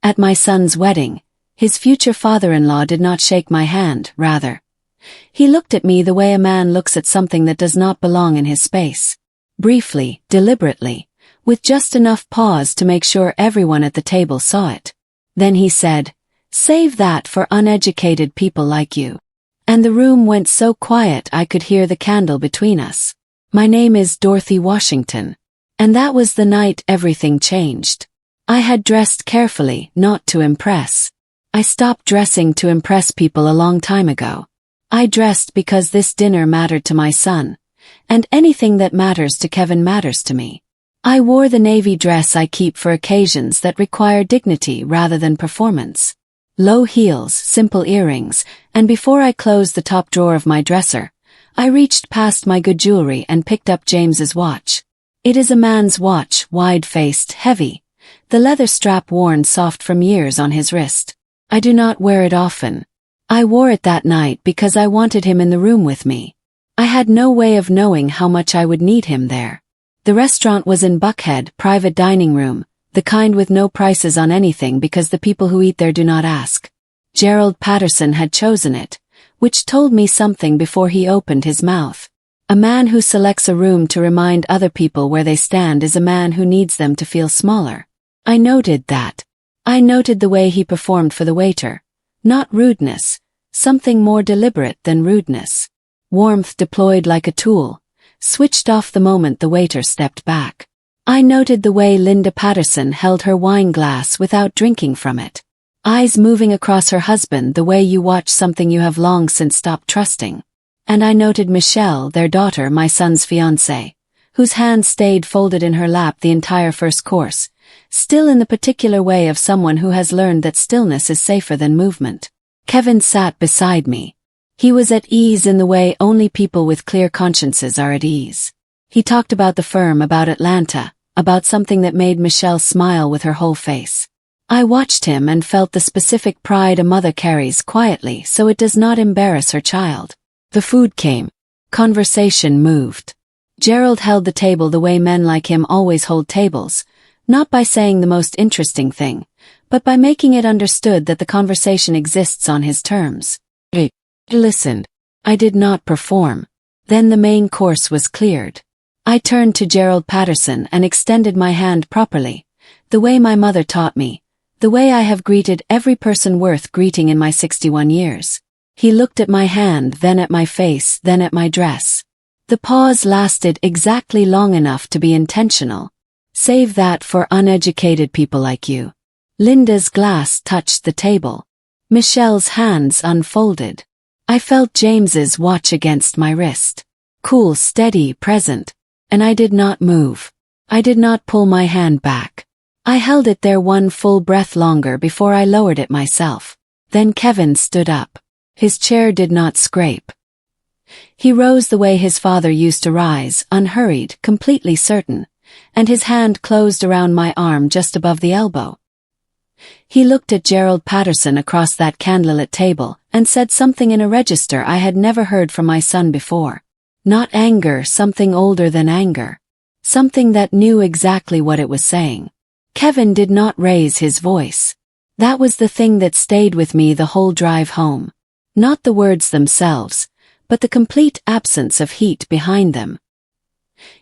At my son's wedding, his future father-in-law did not shake my hand, rather. He looked at me the way a man looks at something that does not belong in his space. Briefly, deliberately, with just enough pause to make sure everyone at the table saw it. Then he said, "Save that for uneducated people like you." And the room went so quiet I could hear the candle between us. My name is Dorothy Washington. And that was the night everything changed. I had dressed carefully, not to impress. I stopped dressing to impress people a long time ago. I dressed because this dinner mattered to my son, and anything that matters to Kevin matters to me. I wore the navy dress I keep for occasions that require dignity rather than performance. Low heels, simple earrings, and before I closed the top drawer of my dresser, I reached past my good jewelry and picked up James's watch. It is a man's watch, wide-faced, heavy, the leather strap worn soft from years on his wrist. I do not wear it often. I wore it that night because I wanted him in the room with me. I had no way of knowing how much I would need him there. The restaurant was in Buckhead, private dining room, the kind with no prices on anything because the people who eat there do not ask. Gerald Patterson had chosen it, which told me something before he opened his mouth. A man who selects a room to remind other people where they stand is a man who needs them to feel smaller. I noted that. I noted the way he performed for the waiter. Not rudeness, something more deliberate than rudeness. Warmth deployed like a tool, switched off the moment the waiter stepped back. I noted the way Linda Patterson held her wine glass without drinking from it. Eyes moving across her husband the way you watch something you have long since stopped trusting. And I noted Michelle, their daughter, my son's fiancée, whose hand stayed folded in her lap the entire first course, still in the particular way of someone who has learned that stillness is safer than movement. Kevin sat beside me. He was at ease in the way only people with clear consciences are at ease. He talked about the firm, about Atlanta, about something that made Michelle smile with her whole face. I watched him and felt the specific pride a mother carries quietly so it does not embarrass her child. The food came. Conversation moved. Gerald held the table the way men like him always hold tables, not by saying the most interesting thing, but by making it understood that the conversation exists on his terms. I listened. I did not perform. Then the main course was cleared. I turned to Gerald Patterson and extended my hand properly, the way my mother taught me, the way I have greeted every person worth greeting in my 61 years. He looked at my hand, then at my face, then at my dress. The pause lasted exactly long enough to be intentional. Save that for uneducated people like you. Linda's glass touched the table. Michelle's hands unfolded. I felt James's watch against my wrist. Cool, steady, present. And I did not move. I did not pull my hand back. I held it there one full breath longer before I lowered it myself. Then Kevin stood up. His chair did not scrape. He rose the way his father used to rise, unhurried, completely certain, and his hand closed around my arm just above the elbow. He looked at Gerald Patterson across that candlelit table and said something in a register I had never heard from my son before. Not anger, something older than anger. Something that knew exactly what it was saying. Kevin did not raise his voice. That was the thing that stayed with me the whole drive home. Not the words themselves, but the complete absence of heat behind them.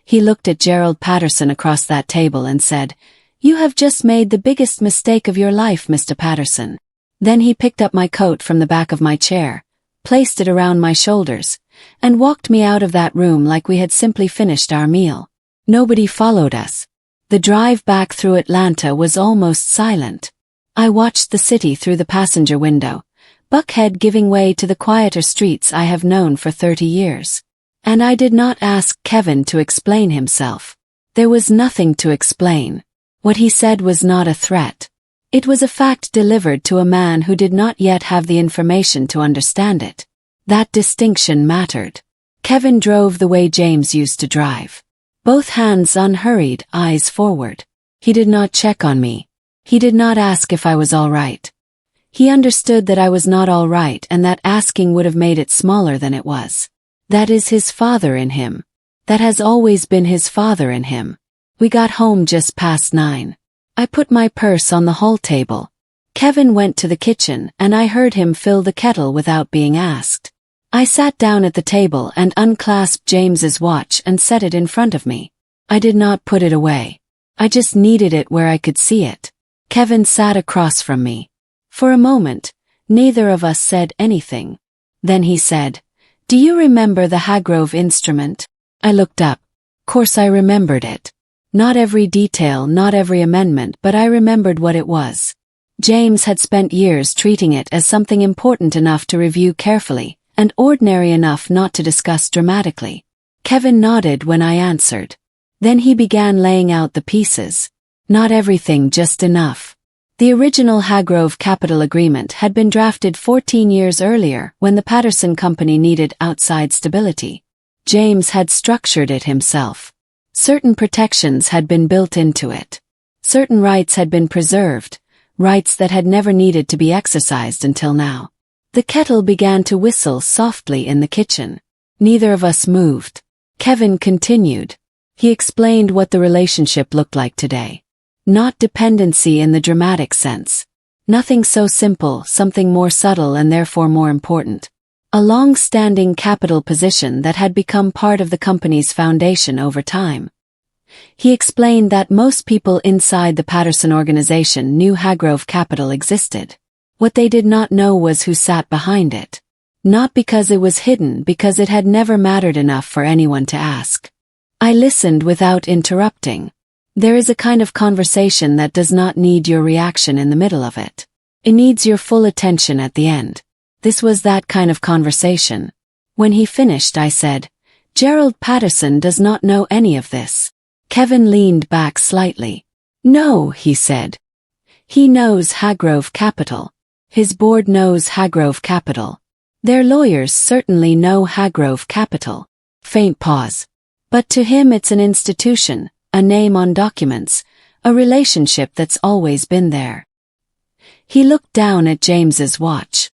He looked at Gerald Patterson across that table and said, "You have just made the biggest mistake of your life, Mr. Patterson." Then he picked up my coat from the back of my chair, placed it around my shoulders, and walked me out of that room like we had simply finished our meal. Nobody followed us. The drive back through Atlanta was almost silent. I watched the city through the passenger window, Buckhead giving way to the quieter streets I have known for 30 years. And I did not ask Kevin to explain himself. There was nothing to explain. What he said was not a threat. It was a fact delivered to a man who did not yet have the information to understand it. That distinction mattered. Kevin drove the way James used to drive. Both hands unhurried, eyes forward. He did not check on me. He did not ask if I was all right. He understood that I was not all right and that asking would have made it smaller than it was. That is his father in him. That has always been his father in him. We got home just past 9. I put my purse on the hall table. Kevin went to the kitchen and I heard him fill the kettle without being asked. I sat down at the table and unclasped James's watch and set it in front of me. I did not put it away. I just needed it where I could see it. Kevin sat across from me. For a moment, neither of us said anything. Then he said, "Do you remember the Hargrove instrument?" I looked up. Course I remembered it. Not every detail, not every amendment, but I remembered what it was. James had spent years treating it as something important enough to review carefully, and ordinary enough not to discuss dramatically. Kevin nodded when I answered. Then he began laying out the pieces. Not everything, just enough. The original Hargrove Capital Agreement had been drafted 14 years earlier when the Patterson Company needed outside stability. James had structured it himself. Certain protections had been built into it. Certain rights had been preserved, rights that had never needed to be exercised until now. The kettle began to whistle softly in the kitchen. Neither of us moved. Kevin continued. He explained what the relationship looked like today. Not dependency in the dramatic sense. Nothing so simple, something more subtle and therefore more important. A long-standing capital position that had become part of the company's foundation over time. He explained that most people inside the Patterson organization knew Hargrove Capital existed. What they did not know was who sat behind it. Not because it was hidden, because it had never mattered enough for anyone to ask. I listened without interrupting. There is a kind of conversation that does not need your reaction in the middle of it. It needs your full attention at the end. This was that kind of conversation. When he finished, I said, "Gerald Patterson does not know any of this." Kevin leaned back slightly. "No," he said. "He knows Hargrove Capital. His board knows Hargrove Capital. Their lawyers certainly know Hargrove Capital." Faint pause. "But to him it's an institution, a name on documents, a relationship that's always been there." He looked down at James's watch.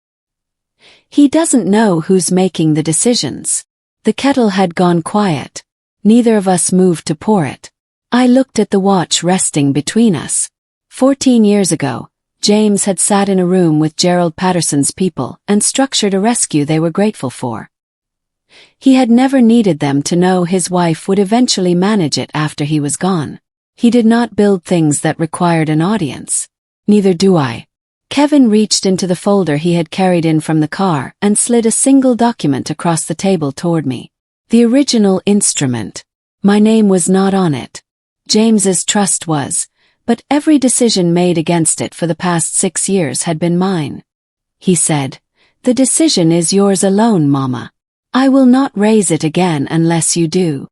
"He doesn't know who's making the decisions." The kettle had gone quiet. Neither of us moved to pour it. I looked at the watch resting between us. 14 years ago, James had sat in a room with Gerald Patterson's people and structured a rescue they were grateful for. He had never needed them to know his wife would eventually manage it after he was gone. He did not build things that required an audience. Neither do I. Kevin reached into the folder he had carried in from the car and slid a single document across the table toward me. The original instrument. My name was not on it. James's trust was, but every decision made against it for the past 6 years had been mine. He said, "The decision is yours alone, Mama. I will not raise it again unless you do."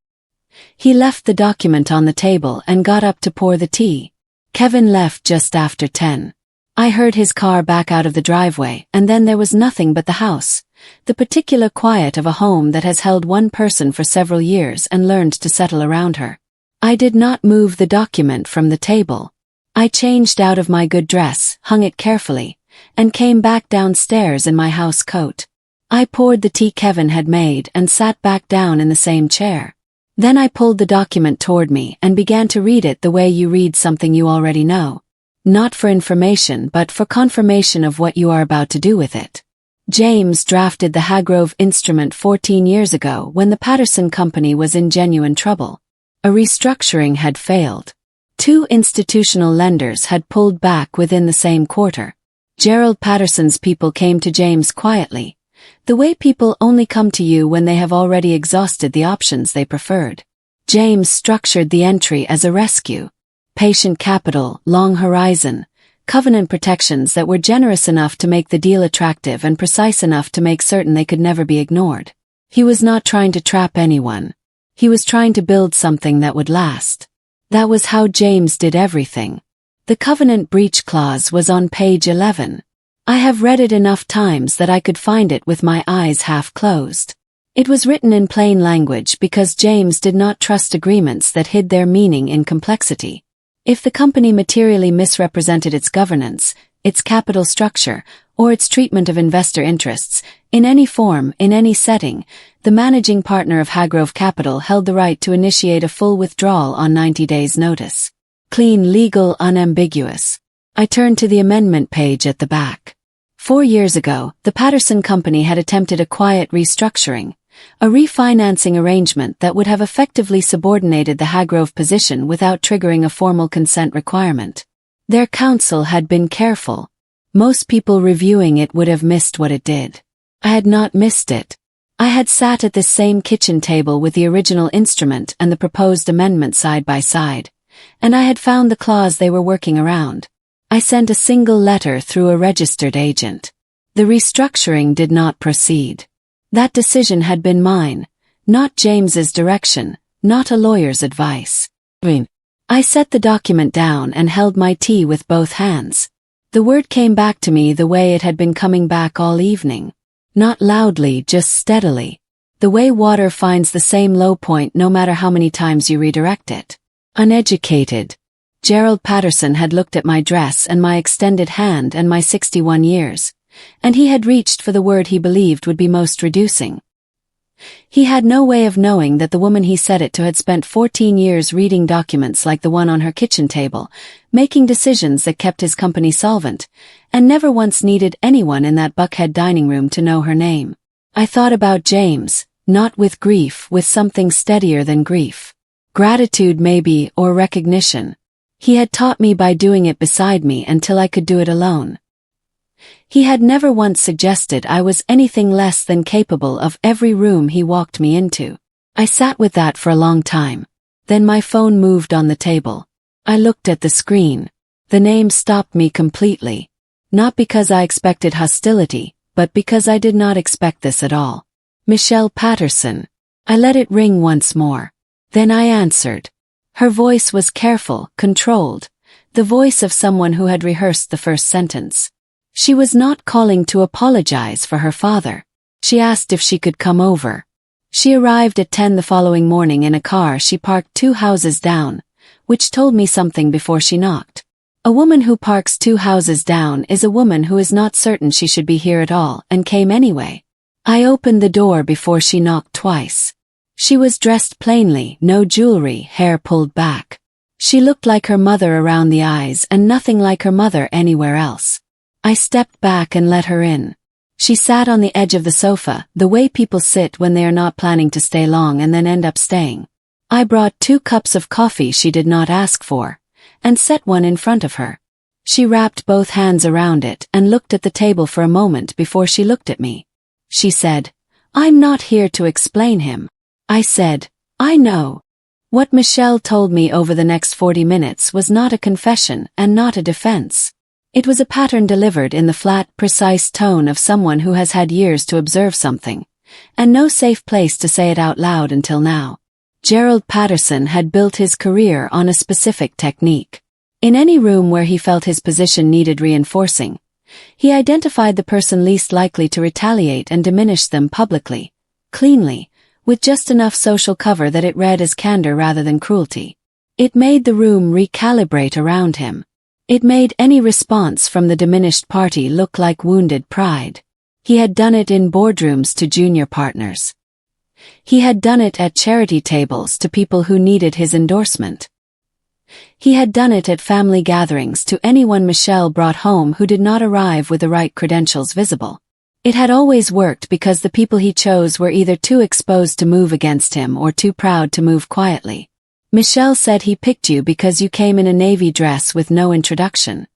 He left the document on the table and got up to pour the tea. Kevin left just after 10. I heard his car back out of the driveway, and then there was nothing but the house, the particular quiet of a home that has held one person for several years and learned to settle around her. I did not move the document from the table. I changed out of my good dress, hung it carefully, and came back downstairs in my house coat. I poured the tea Kevin had made and sat back down in the same chair. Then I pulled the document toward me and began to read it the way you read something you already know. Not for information but for confirmation of what you are about to do with it. James drafted the Hargrove instrument 14 years ago when the Patterson Company was in genuine trouble. A restructuring had failed. 2 institutional lenders had pulled back within the same quarter. Gerald Patterson's people came to James quietly, the way people only come to you when they have already exhausted the options they preferred. James structured the entry as a rescue. Patient capital, long horizon, covenant protections that were generous enough to make the deal attractive and precise enough to make certain they could never be ignored. He was not trying to trap anyone. He was trying to build something that would last. That was how James did everything. The covenant breach clause was on page 11. I have read it enough times that I could find it with my eyes half closed. It was written in plain language because James did not trust agreements that hid their meaning in complexity. If the company materially misrepresented its governance, its capital structure, or its treatment of investor interests, in any form, in any setting, the managing partner of Hargrove Capital held the right to initiate a full withdrawal on 90 days' notice. Clean, legal, unambiguous. I turned to the amendment page at the back. 4 years ago, the Patterson Company had attempted a quiet restructuring, a refinancing arrangement that would have effectively subordinated the Hagrove position without triggering a formal consent requirement. Their counsel had been careful. Most people reviewing it would have missed what it did. I had not missed it. I had sat at this same kitchen table with the original instrument and the proposed amendment side by side, and I had found the clause they were working around. I sent a single letter through a registered agent. The restructuring did not proceed. That decision had been mine, not James's direction, not a lawyer's advice. I set the document down and held my tea with both hands. The word came back to me the way it had been coming back all evening. Not loudly, just steadily. The way water finds the same low point no matter how many times you redirect it. Uneducated. Gerald Patterson had looked at my dress and my extended hand and my 61 years, and he had reached for the word he believed would be most reducing. He had no way of knowing that the woman he said it to had spent 14 years reading documents like the one on her kitchen table, making decisions that kept his company solvent, and never once needed anyone in that Buckhead dining room to know her name. I thought about James, not with grief, with something steadier than grief. Gratitude maybe, or recognition. He had taught me by doing it beside me until I could do it alone. He had never once suggested I was anything less than capable of every room he walked me into. I sat with that for a long time. Then my phone moved on the table. I looked at the screen. The name stopped me completely. Not because I expected hostility, but because I did not expect this at all. Michelle Patterson. I let it ring once more. Then I answered. Her voice was careful, controlled, the voice of someone who had rehearsed the first sentence. She was not calling to apologize for her father. She asked if she could come over. She arrived at 10 the following morning in a car she parked 2 houses down, which told me something before she knocked. A woman who parks 2 houses down is a woman who is not certain she should be here at all and came anyway. I opened the door before she knocked twice. She was dressed plainly, no jewelry, hair pulled back. She looked like her mother around the eyes and nothing like her mother anywhere else. I stepped back and let her in. She sat on the edge of the sofa, the way people sit when they are not planning to stay long and then end up staying. I brought 2 cups of coffee she did not ask for, and set one in front of her. She wrapped both hands around it and looked at the table for a moment before she looked at me. She said, "I'm not here to explain him." I said, "I know." What Michelle told me over the next 40 minutes was not a confession and not a defense. It was a pattern delivered in the flat, precise tone of someone who has had years to observe something, and no safe place to say it out loud until now. Gerald Patterson had built his career on a specific technique. In any room where he felt his position needed reinforcing, he identified the person least likely to retaliate and diminish them publicly, cleanly, with just enough social cover that it read as candor rather than cruelty. It made the room recalibrate around him. It made any response from the diminished party look like wounded pride. He had done it in boardrooms to junior partners. He had done it at charity tables to people who needed his endorsement. He had done it at family gatherings to anyone Michelle brought home who did not arrive with the right credentials visible. It had always worked because the people he chose were either too exposed to move against him or too proud to move quietly. Michelle said he picked you because you came in a navy dress with no introduction.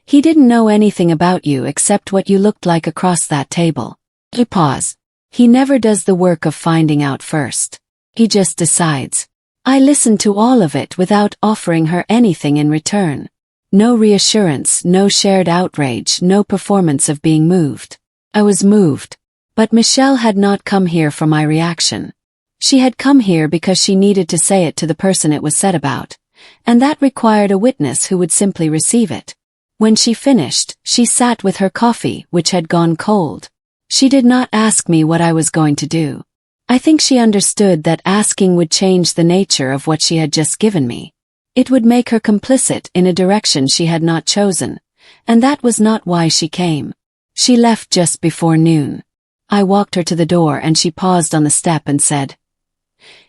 He didn't know anything about you except what you looked like across that table. He paused. He never does the work of finding out first. He just decides. I listened to all of it without offering her anything in return. No reassurance, no shared outrage, no performance of being moved. I was moved. But Michelle had not come here for my reaction. She had come here because she needed to say it to the person it was said about, and that required a witness who would simply receive it. When she finished, she sat with her coffee, which had gone cold. She did not ask me what I was going to do. I think she understood that asking would change the nature of what she had just given me. It would make her complicit in a direction she had not chosen, and that was not why she came. She left just before noon. I walked her to the door and she paused on the step and said,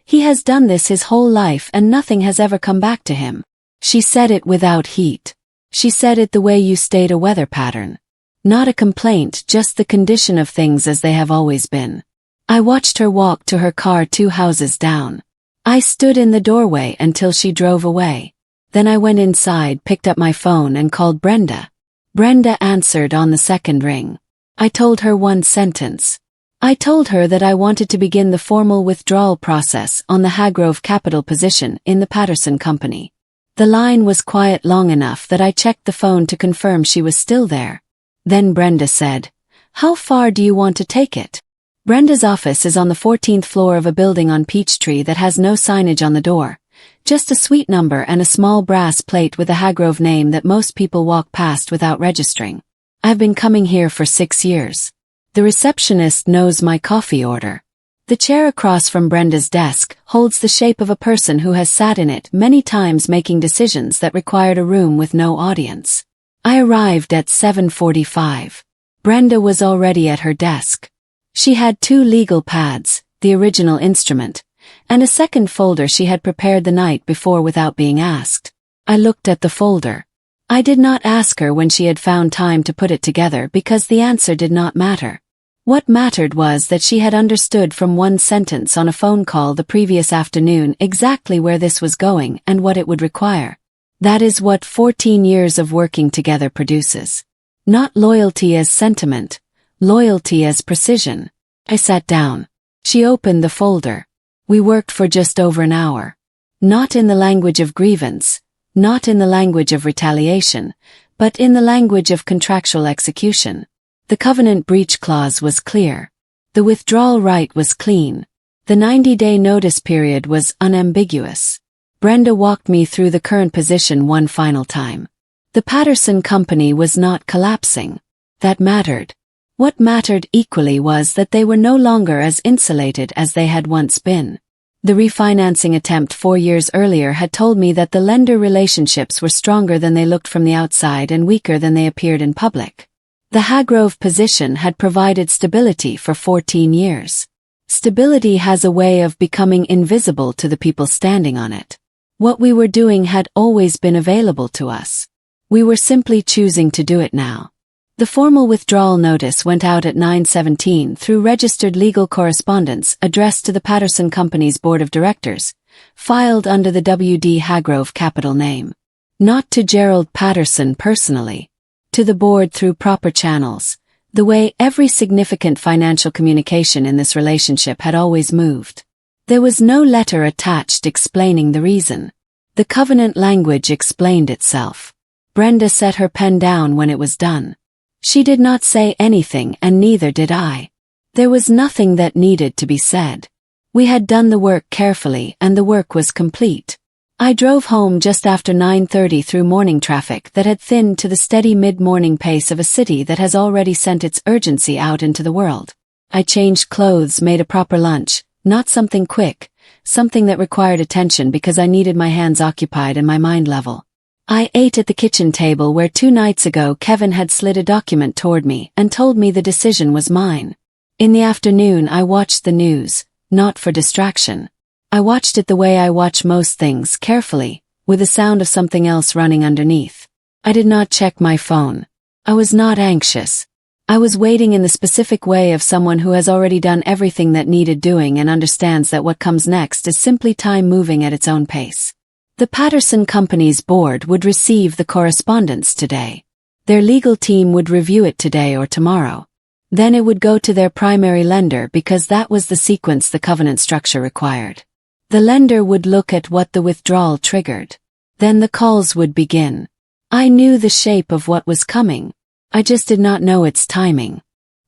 "He has done this his whole life and nothing has ever come back to him." She said it without heat. She said it the way you state a weather pattern. Not a complaint, just the condition of things as they have always been. I watched her walk to her car 2 houses down. I stood in the doorway until she drove away. Then I went inside, picked up my phone and called Brenda. Brenda answered on the second ring. I told her one sentence. I told her that I wanted to begin the formal withdrawal process on the Hargrove Capital position in the Patterson Company. The line was quiet long enough that I checked the phone to confirm she was still there. Then Brenda said, "How far do you want to take it?" Brenda's office is on the 14th floor of a building on Peachtree that has no signage on the door, just a suite number and a small brass plate with a Hargrove name that most people walk past without registering. I've been coming here for 6 years. The receptionist knows my coffee order. The chair across from Brenda's desk holds the shape of a person who has sat in it many times making decisions that required a room with no audience. I arrived at 7:45. Brenda was already at her desk. She had 2 legal pads, the original instrument, and a second folder she had prepared the night before without being asked. I looked at the folder. I did not ask her when she had found time to put it together because the answer did not matter. What mattered was that she had understood from one sentence on a phone call the previous afternoon exactly where this was going and what it would require. That is what 14 years of working together produces. Not loyalty as sentiment, loyalty as precision. I sat down. She opened the folder. We worked for just over an hour. Not in the language of grievance, not in the language of retaliation, but in the language of contractual execution. The covenant breach clause was clear. The withdrawal right was clean. The 90-day notice period was unambiguous. Brenda walked me through the current position one final time. The Patterson Company was not collapsing. That mattered. What mattered equally was that they were no longer as insulated as they had once been. The refinancing attempt 4 years earlier had told me that the lender relationships were stronger than they looked from the outside and weaker than they appeared in public. The Hargrove position had provided stability for 14 years. Stability has a way of becoming invisible to the people standing on it. What we were doing had always been available to us. We were simply choosing to do it now. The formal withdrawal notice went out at 9:17 through registered legal correspondence addressed to the Patterson Company's Board of Directors, filed under the W.D. Hargrove Capital name. Not to Gerald Patterson personally. To the board through proper channels, the way every significant financial communication in this relationship had always moved. There was no letter attached explaining the reason. The covenant language explained itself. Brenda set her pen down when it was done. She did not say anything and neither did I. There was nothing that needed to be said. We had done the work carefully and the work was complete. I drove home just after 9:30 through morning traffic that had thinned to the steady mid-morning pace of a city that has already sent its urgency out into the world. I changed clothes, made a proper lunch, not something quick, something that required attention because I needed my hands occupied and my mind level. I ate at the kitchen table where 2 nights ago Kevin had slid a document toward me and told me the decision was mine. In the afternoon I watched the news, not for distraction. I watched it the way I watch most things, carefully, with the sound of something else running underneath. I did not check my phone. I was not anxious. I was waiting in the specific way of someone who has already done everything that needed doing and understands that what comes next is simply time moving at its own pace. The Patterson Company's board would receive the correspondence today. Their legal team would review it today or tomorrow. Then it would go to their primary lender because that was the sequence the covenant structure required. The lender would look at what the withdrawal triggered. Then the calls would begin. I knew the shape of what was coming. I just did not know its timing.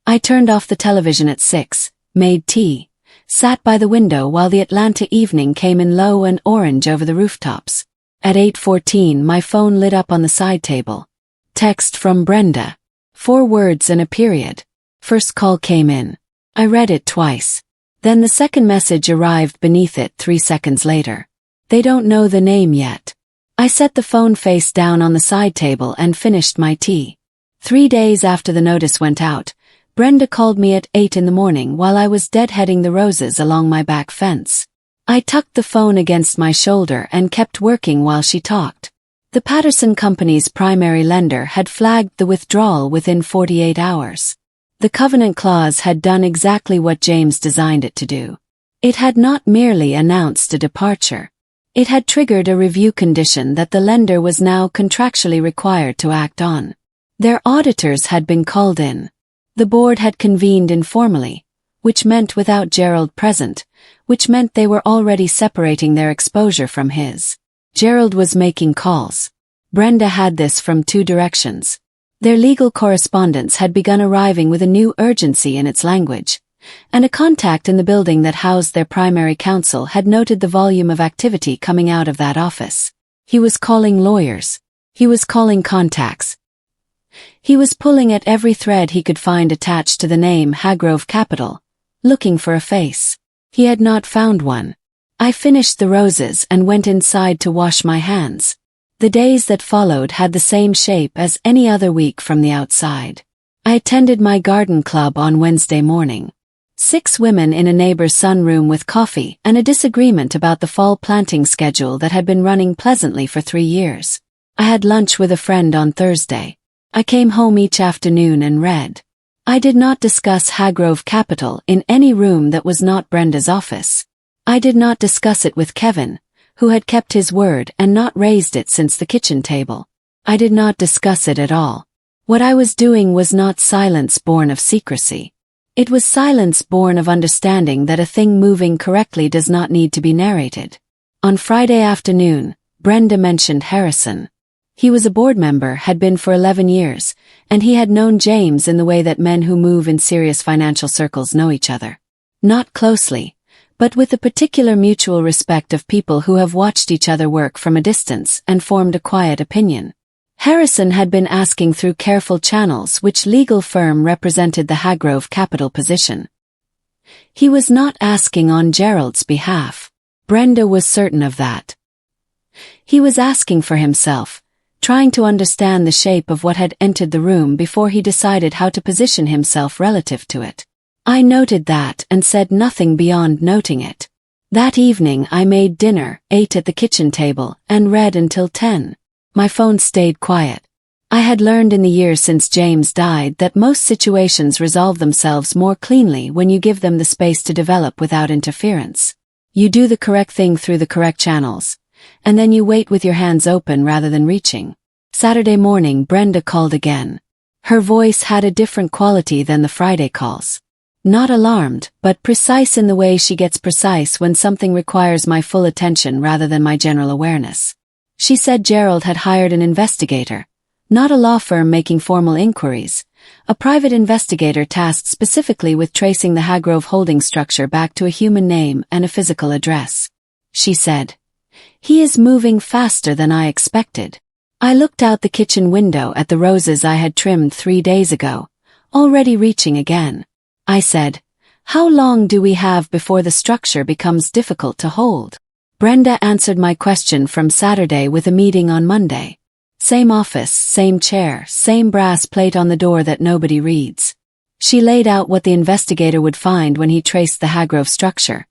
I turned off the television at 6, made tea, sat by the window while the Atlanta evening came in low and orange over the rooftops. At 8:14 my phone lit up on the side table. Text from Brenda. 4 words and a period. First call came in. I read it twice. Then the second message arrived beneath it 3 seconds later. They don't know the name yet. I set the phone face down on the side table and finished my tea. 3 days after the notice went out, Brenda called me at 8 in the morning while I was deadheading the roses along my back fence. I tucked the phone against my shoulder and kept working while she talked. The Patterson Company's primary lender had flagged the withdrawal within 48 hours. The covenant clause had done exactly what James designed it to do. It had not merely announced a departure. It had triggered a review condition that the lender was now contractually required to act on. Their auditors had been called in. The board had convened informally, which meant without Gerald present, which meant they were already separating their exposure from his. Gerald was making calls. Brenda had this from two directions. Their legal correspondence had begun arriving with a new urgency in its language, and a contact in the building that housed their primary counsel had noted the volume of activity coming out of that office. He was calling lawyers. He was calling contacts. He was pulling at every thread he could find attached to the name Hagrove Capital, looking for a face. He had not found one. I finished the roses and went inside to wash my hands. The days that followed had the same shape as any other week from the outside. I attended my garden club on Wednesday morning. 6 women in a neighbor's sunroom with coffee and a disagreement about the fall planting schedule that had been running pleasantly for 3 years. I had lunch with a friend on Thursday. I came home each afternoon and read. I did not discuss Hagrove Capital in any room that was not Brenda's office. I did not discuss it with Kevin, who had kept his word and not raised it since the kitchen table. I did not discuss it at all. What I was doing was not silence born of secrecy. It was silence born of understanding that a thing moving correctly does not need to be narrated. On Friday afternoon, Brenda mentioned Harrison. He was a board member, had been for 11 years, and he had known James in the way that men who move in serious financial circles know each other. Not closely, but with the particular mutual respect of people who have watched each other work from a distance and formed a quiet opinion. Harrison had been asking through careful channels which legal firm represented the Hagrove Capital position. He was not asking on Gerald's behalf. Brenda was certain of that. He was asking for himself, trying to understand the shape of what had entered the room before he decided how to position himself relative to it. I noted that and said nothing beyond noting it. That evening I made dinner, ate at the kitchen table, and read until 10. My phone stayed quiet. I had learned in the years since James died that most situations resolve themselves more cleanly when you give them the space to develop without interference. You do the correct thing through the correct channels, and then you wait with your hands open rather than reaching. Saturday morning Brenda called again. Her voice had a different quality than the Friday calls. Not alarmed, but precise in the way she gets precise when something requires my full attention rather than my general awareness. She said Gerald had hired an investigator, not a law firm making formal inquiries, a private investigator tasked specifically with tracing the Hagrove holding structure back to a human name and a physical address. She said, "He is moving faster than I expected." I looked out the kitchen window at the roses I had trimmed 3 days ago, already reaching again. I said, "How long do we have before the structure becomes difficult to hold?" Brenda answered my question from Saturday with a meeting on Monday. Same office, same chair, same brass plate on the door that nobody reads. She laid out what the investigator would find when he traced the Hagrove structure,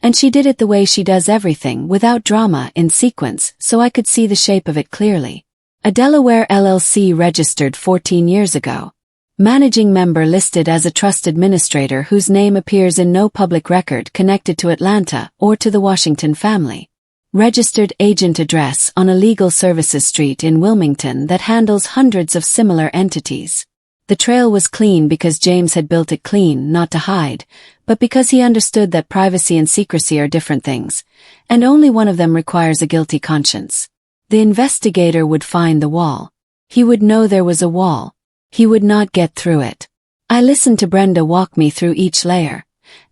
and she did it the way she does everything, without drama, in sequence, so I could see the shape of it clearly. A Delaware LLC registered 14 years ago. Managing member listed as a trust administrator whose name appears in no public record connected to Atlanta or to the Washington family. Registered agent address on a legal services street in Wilmington that handles hundreds of similar entities. The trail was clean because James had built it clean, not to hide, but because he understood that privacy and secrecy are different things, and only one of them requires a guilty conscience. The investigator would find the wall. He would know there was a wall. He would not get through it. I listened to Brenda walk me through each layer,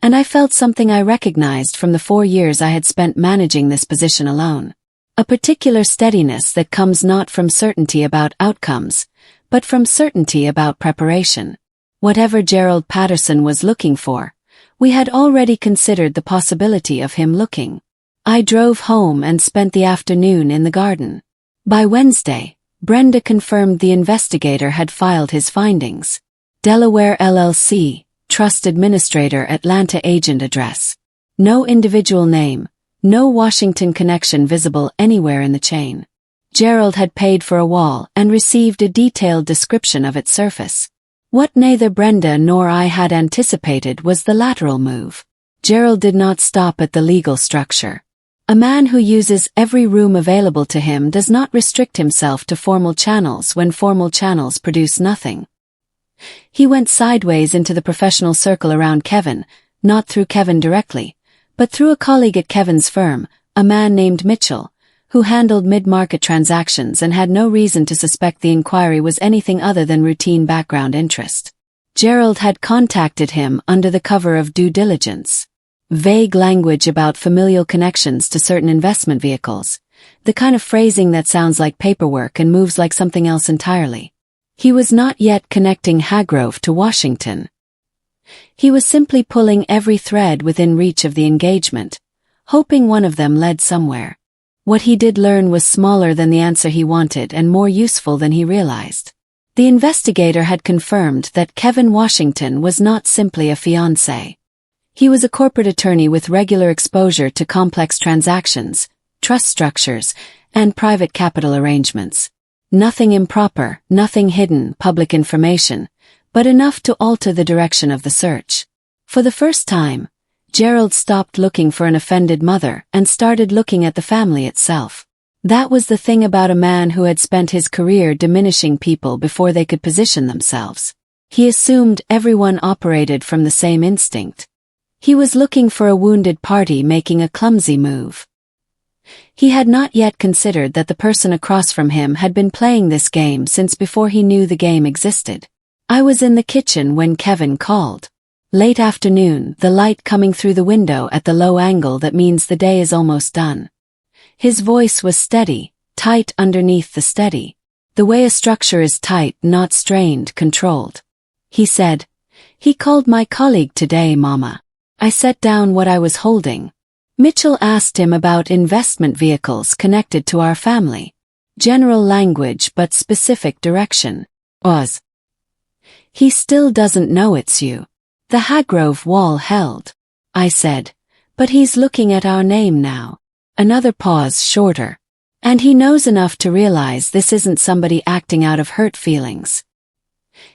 and I felt something I recognized from the 4 years I had spent managing this position alone. A particular steadiness that comes not from certainty about outcomes, but from certainty about preparation. Whatever Gerald Patterson was looking for, we had already considered the possibility of him looking. I drove home and spent the afternoon in the garden. By Wednesday, Brenda confirmed the investigator had filed his findings. Delaware LLC, Trust Administrator, Atlanta agent address. No individual name, no Washington connection visible anywhere in the chain. Gerald had paid for a wall and received a detailed description of its surface. What neither Brenda nor I had anticipated was the lateral move. Gerald did not stop at the legal structure. A man who uses every room available to him does not restrict himself to formal channels when formal channels produce nothing. He went sideways into the professional circle around Kevin, not through Kevin directly, but through a colleague at Kevin's firm, a man named Mitchell, who handled mid-market transactions and had no reason to suspect the inquiry was anything other than routine background interest. Gerald had contacted him under the cover of due diligence. Vague language about familial connections to certain investment vehicles, the kind of phrasing that sounds like paperwork and moves like something else entirely. He was not yet connecting Hagrove to Washington. He was simply pulling every thread within reach of the engagement, hoping one of them led somewhere. What he did learn was smaller than the answer he wanted and more useful than he realized. The investigator had confirmed that Kevin Washington was not simply a fiancé. He was a corporate attorney with regular exposure to complex transactions, trust structures, and private capital arrangements. Nothing improper, nothing hidden, public information, but enough to alter the direction of the search. For the first time, Gerald stopped looking for an offended mother and started looking at the family itself. That was the thing about a man who had spent his career diminishing people before they could position themselves. He assumed everyone operated from the same instinct. He was looking for a wounded party making a clumsy move. He had not yet considered that the person across from him had been playing this game since before he knew the game existed. I was in the kitchen when Kevin called. Late afternoon, the light coming through the window at the low angle that means the day is almost done. His voice was steady, tight underneath the steady. The way a structure is tight, not strained, controlled. He said, "He called my colleague today, Mama." I set down what I was holding. Mitchell asked him about investment vehicles connected to our family. General language but specific direction. Was. He still doesn't know it's you. The Hagrove wall held. I said, but he's looking at our name now. Another pause, shorter. And he knows enough to realize this isn't somebody acting out of hurt feelings.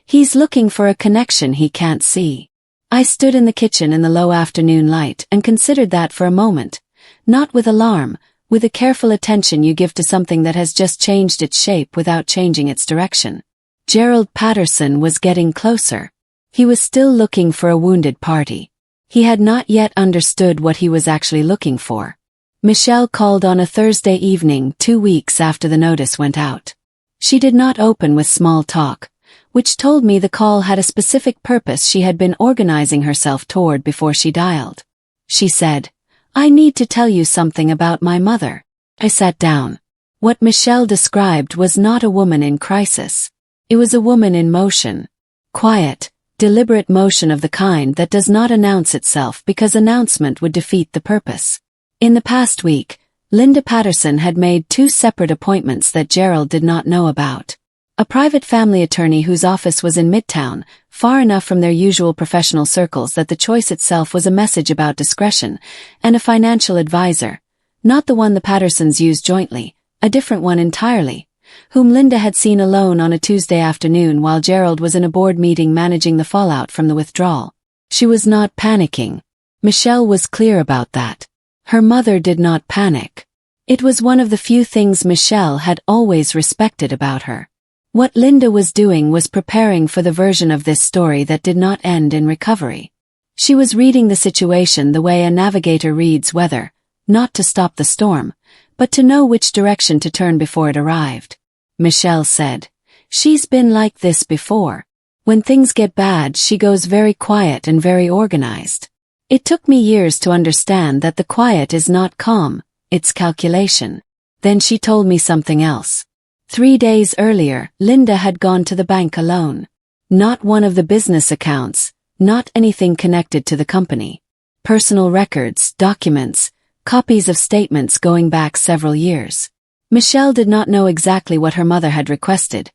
He's looking for a connection he can't see. I stood in the kitchen in the low afternoon light and considered that for a moment, not with alarm, with the careful attention you give to something that has just changed its shape without changing its direction. Gerald Patterson was getting closer. He was still looking for a wounded party. He had not yet understood what he was actually looking for. Michelle called on a Thursday evening 2 weeks after the notice went out. She did not open with small talk, which told me the call had a specific purpose she had been organizing herself toward before she dialed. She said, "I need to tell you something about my mother." I sat down. What Michelle described was not a woman in crisis. It was a woman in motion. Quiet, deliberate motion of the kind that does not announce itself because announcement would defeat the purpose. In the past week, Linda Patterson had made 2 separate appointments that Gerald did not know about. A private family attorney whose office was in Midtown, far enough from their usual professional circles that the choice itself was a message about discretion, and a financial advisor, not the one the Pattersons used jointly, a different one entirely, whom Linda had seen alone on a Tuesday afternoon while Gerald was in a board meeting managing the fallout from the withdrawal. She was not panicking. Michelle was clear about that. Her mother did not panic. It was one of the few things Michelle had always respected about her. What Linda was doing was preparing for the version of this story that did not end in recovery. She was reading the situation the way a navigator reads weather, not to stop the storm, but to know which direction to turn before it arrived. Michelle said, "She's been like this before. When things get bad, she goes very quiet and very organized." It took me years to understand that the quiet is not calm, it's calculation. Then she told me something else. 3 days earlier, Linda had gone to the bank alone. Not one of the business accounts, not anything connected to the company. Personal records, documents, copies of statements going back several years. Michelle did not know exactly what her mother had requested,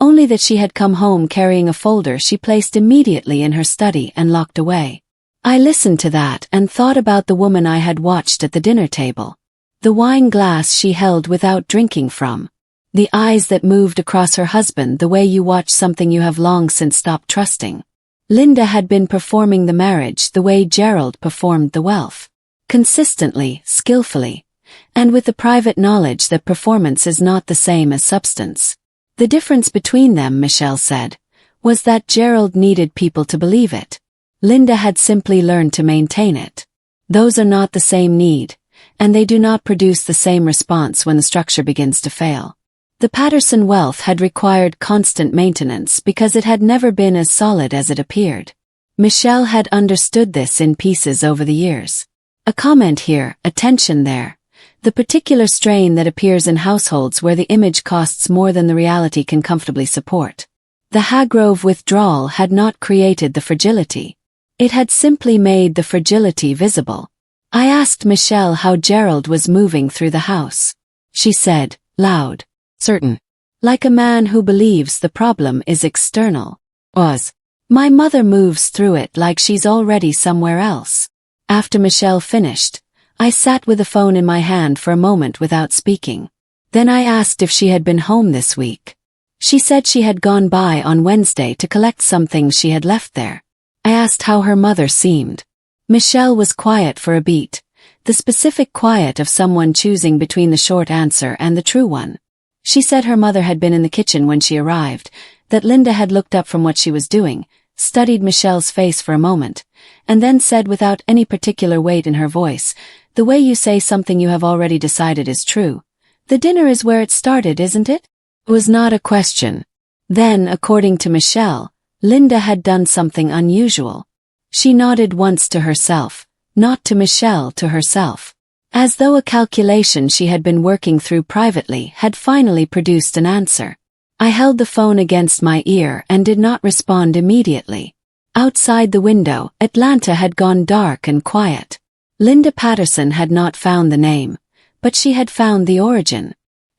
only that she had come home carrying a folder she placed immediately in her study and locked away. I listened to that and thought about the woman I had watched at the dinner table. The wine glass she held without drinking from. The eyes that moved across her husband the way you watch something you have long since stopped trusting. Linda had been performing the marriage the way Gerald performed the wealth. Consistently, skillfully, and with the private knowledge that performance is not the same as substance. The difference between them, Michelle said, was that Gerald needed people to believe it. Linda had simply learned to maintain it. Those are not the same need, and they do not produce the same response when the structure begins to fail. The Patterson wealth had required constant maintenance because it had never been as solid as it appeared. Michelle had understood this in pieces over the years. A comment here, a tension there. The particular strain that appears in households where the image costs more than the reality can comfortably support. The Hargrove withdrawal had not created the fragility. It had simply made the fragility visible. I asked Michelle how Gerald was moving through the house. She said, loud, certain, like a man who believes the problem is external. My mother moves through it like she's already somewhere else. After Michelle finished, I sat with the phone in my hand for a moment without speaking. Then I asked if she had been home this week. She said she had gone by on Wednesday to collect some things she had left there. I asked how her mother seemed. Michelle was quiet for a beat, the specific quiet of someone choosing between the short answer and the true one. She said her mother had been in the kitchen when she arrived, that Linda had looked up from what she was doing, studied Michelle's face for a moment, and then said without any particular weight in her voice, the way you say something you have already decided is true. The dinner is where it started, isn't it? It was not a question. Then, according to Michelle, Linda had done something unusual. She nodded once to herself, not to Michelle, to herself. As though a calculation she had been working through privately had finally produced an answer. I held the phone against my ear and did not respond immediately. Outside the window, Atlanta had gone dark and quiet. Linda Patterson had not found the name, but she had found the origin.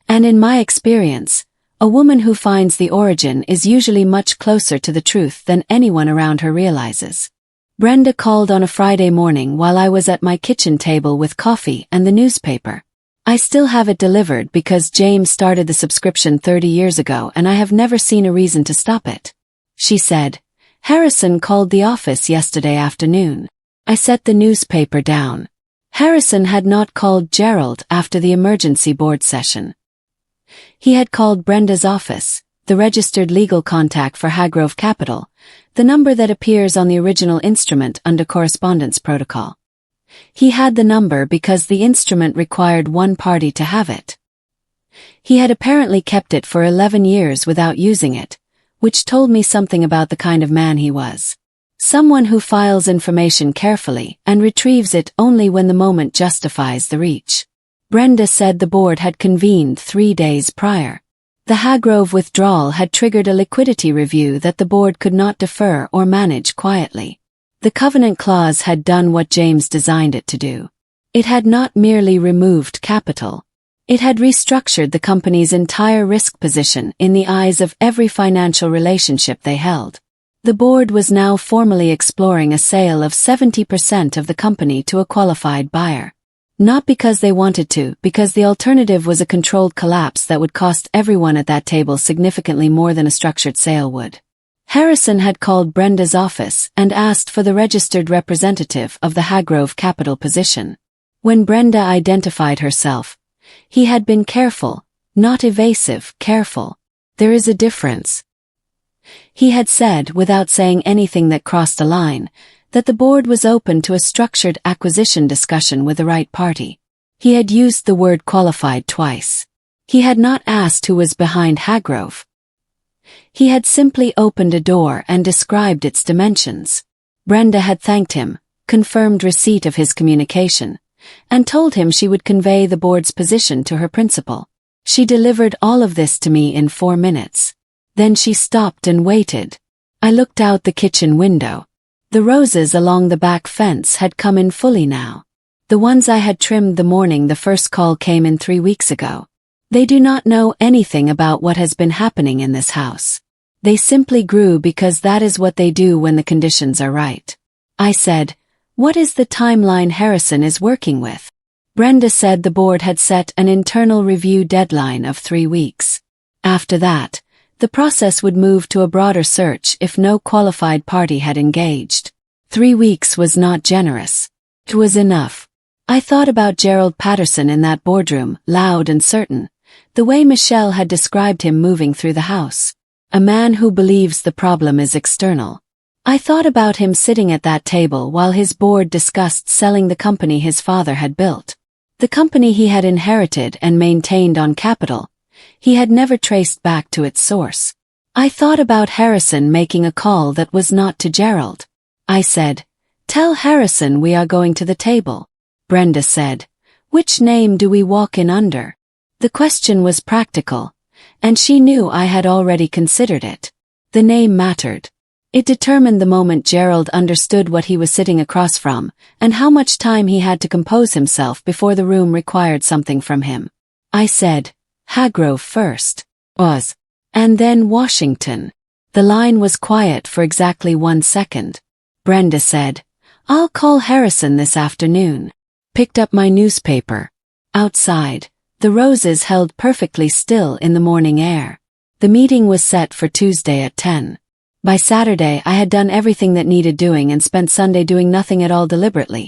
And in my experience, a woman who finds the origin is usually much closer to the truth than anyone around her realizes. Brenda called on a Friday morning while I was at my kitchen table with coffee and the newspaper. I still have it delivered because James started the subscription 30 years ago and I have never seen a reason to stop it. She said, Harrison called the office yesterday afternoon. I set the newspaper down. Harrison had not called Gerald after the emergency board session. He had called Brenda's office, the registered legal contact for Hargrove Capital, the number that appears on the original instrument under correspondence protocol. He had the number because the instrument required one party to have it. He had apparently kept it for 11 years without using it, which told me something about the kind of man he was. Someone who files information carefully and retrieves it only when the moment justifies the reach. Brenda said the board had convened 3 days prior. The Hargrove withdrawal had triggered a liquidity review that the board could not defer or manage quietly. The covenant clause had done what James designed it to do. It had not merely removed capital. It had restructured the company's entire risk position in the eyes of every financial relationship they held. The board was now formally exploring a sale of 70% of the company to a qualified buyer. Not because they wanted to, because the alternative was a controlled collapse that would cost everyone at that table significantly more than a structured sale would. Harrison had called Brenda's office and asked for the registered representative of the Hargrove Capital position. When Brenda identified herself, he had been careful, not evasive, careful. There is a difference. He had said, without saying anything that crossed a line, that the board was open to a structured acquisition discussion with the right party. He had used the word qualified twice. He had not asked who was behind Hargrove. He had simply opened a door and described its dimensions. Brenda had thanked him, confirmed receipt of his communication, and told him she would convey the board's position to her principal. She delivered all of this to me in 4 minutes. Then she stopped and waited. I looked out the kitchen window. The roses along the back fence had come in fully now. The ones I had trimmed the morning the first call came in 3 weeks ago. They do not know anything about what has been happening in this house. They simply grew because that is what they do when the conditions are right. I said, "What is the timeline Harrison is working with?" Brenda said the board had set an internal review deadline of 3 weeks. After that, the process would move to a broader search if no qualified party had engaged. 3 weeks was not generous. It was enough. I thought about Gerald Patterson in that boardroom, loud and certain, the way Michelle had described him moving through the house. A man who believes the problem is external. I thought about him sitting at that table while his board discussed selling the company his father had built. The company he had inherited and maintained on capital. He had never traced back to its source. I thought about Harrison making a call that was not to Gerald. I said, "Tell Harrison we are going to the table." Brenda said, "Which name do we walk in under?" The question was practical, and she knew I had already considered it. The name mattered. It determined the moment Gerald understood what he was sitting across from, and how much time he had to compose himself before the room required something from him. I said, "Hargrove first. Was. And then Washington." The line was quiet for exactly 1 second. Brenda said, "I'll call Harrison this afternoon." Picked up my newspaper. Outside, the roses held perfectly still in the morning air. The meeting was set for Tuesday at 10. By Saturday I had done everything that needed doing and spent Sunday doing nothing at all deliberately.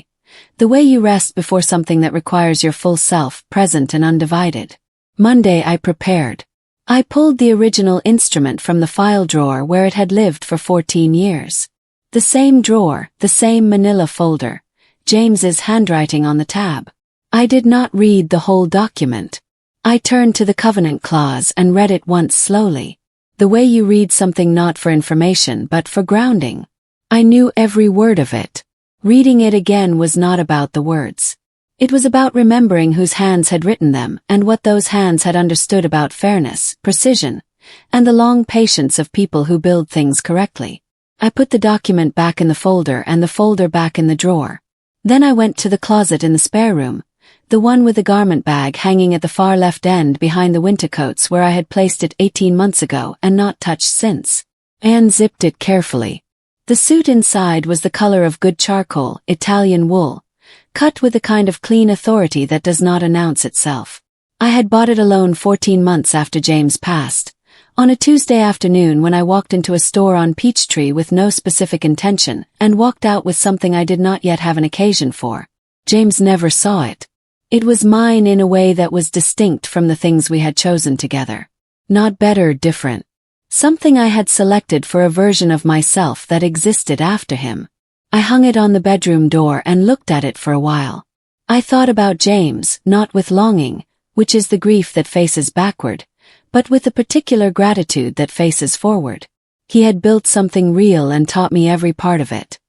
The way you rest before something that requires your full self, present and undivided. Monday I prepared. I pulled the original instrument from the file drawer where it had lived for 14 years. The same drawer, the same manila folder, James's handwriting on the tab. I did not read the whole document. I turned to the covenant clause and read it once slowly. The way you read something not for information but for grounding. I knew every word of it. Reading it again was not about the words. It was about remembering whose hands had written them and what those hands had understood about fairness, precision, and the long patience of people who build things correctly. I put the document back in the folder and the folder back in the drawer. Then I went to the closet in the spare room, the one with the garment bag hanging at the far left end behind the winter coats where I had placed it 18 months ago and not touched since. Anne zipped it carefully. The suit inside was the color of good charcoal, Italian wool, cut with the kind of clean authority that does not announce itself. I had bought it alone 14 months after James passed, on a Tuesday afternoon when I walked into a store on Peachtree with no specific intention and walked out with something I did not yet have an occasion for. James never saw it. It was mine in a way that was distinct from the things we had chosen together. Not better, different. Something I had selected for a version of myself that existed after him. I hung it on the bedroom door and looked at it for a while. I thought about James, not with longing, which is the grief that faces backward, but with a particular gratitude that faces forward. He had built something real and taught me every part of it.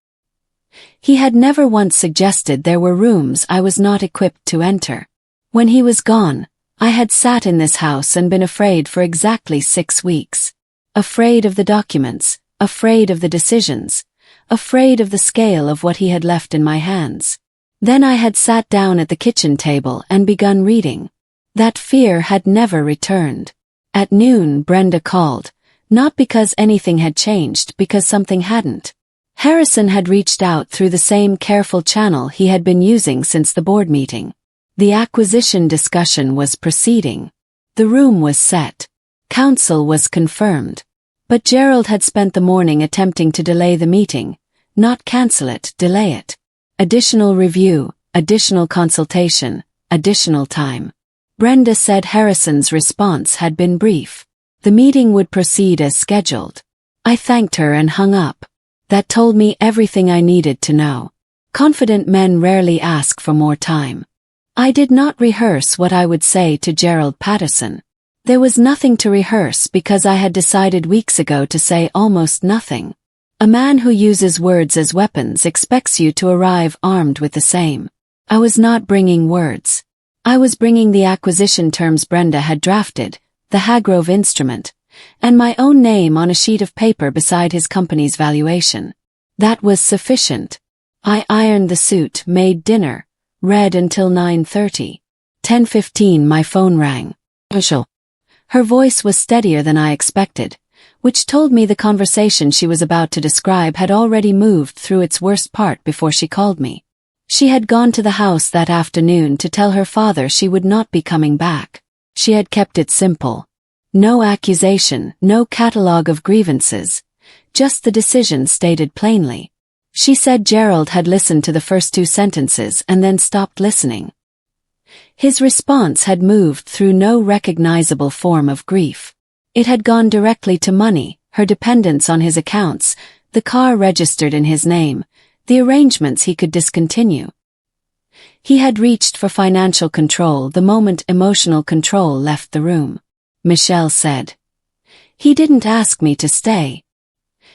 He had never once suggested there were rooms I was not equipped to enter. When he was gone, I had sat in this house and been afraid for exactly 6 weeks. Afraid of the documents, afraid of the decisions, afraid of the scale of what he had left in my hands. Then I had sat down at the kitchen table and begun reading. That fear had never returned. At noon Brenda called, not because anything had changed, because something hadn't. Harrison had reached out through the same careful channel he had been using since the board meeting. The acquisition discussion was proceeding. The room was set. Council was confirmed. But Gerald had spent the morning attempting to delay the meeting, not cancel it, delay it. Additional review, additional consultation, additional time. Brenda said Harrison's response had been brief. The meeting would proceed as scheduled. I thanked her and hung up. That told me everything I needed to know. Confident men rarely ask for more time. I did not rehearse what I would say to Gerald Patterson. There was nothing to rehearse because I had decided weeks ago to say almost nothing. A man who uses words as weapons expects you to arrive armed with the same. I was not bringing words. I was bringing the acquisition terms Brenda had drafted, the Hargrove instrument, and my own name on a sheet of paper beside his company's valuation. That was sufficient. I ironed the suit, made dinner, read until 9:30. 10:15 my phone rang. Her voice was steadier than I expected, which told me the conversation she was about to describe had already moved through its worst part before she called me. She had gone to the house that afternoon to tell her father she would not be coming back. She had kept it simple. No accusation, no catalogue of grievances. Just the decision stated plainly. She said Gerald had listened to the first 2 sentences and then stopped listening. His response had moved through no recognizable form of grief. It had gone directly to money, her dependence on his accounts, the car registered in his name, the arrangements he could discontinue. He had reached for financial control the moment emotional control left the room. Michelle said. He didn't ask me to stay.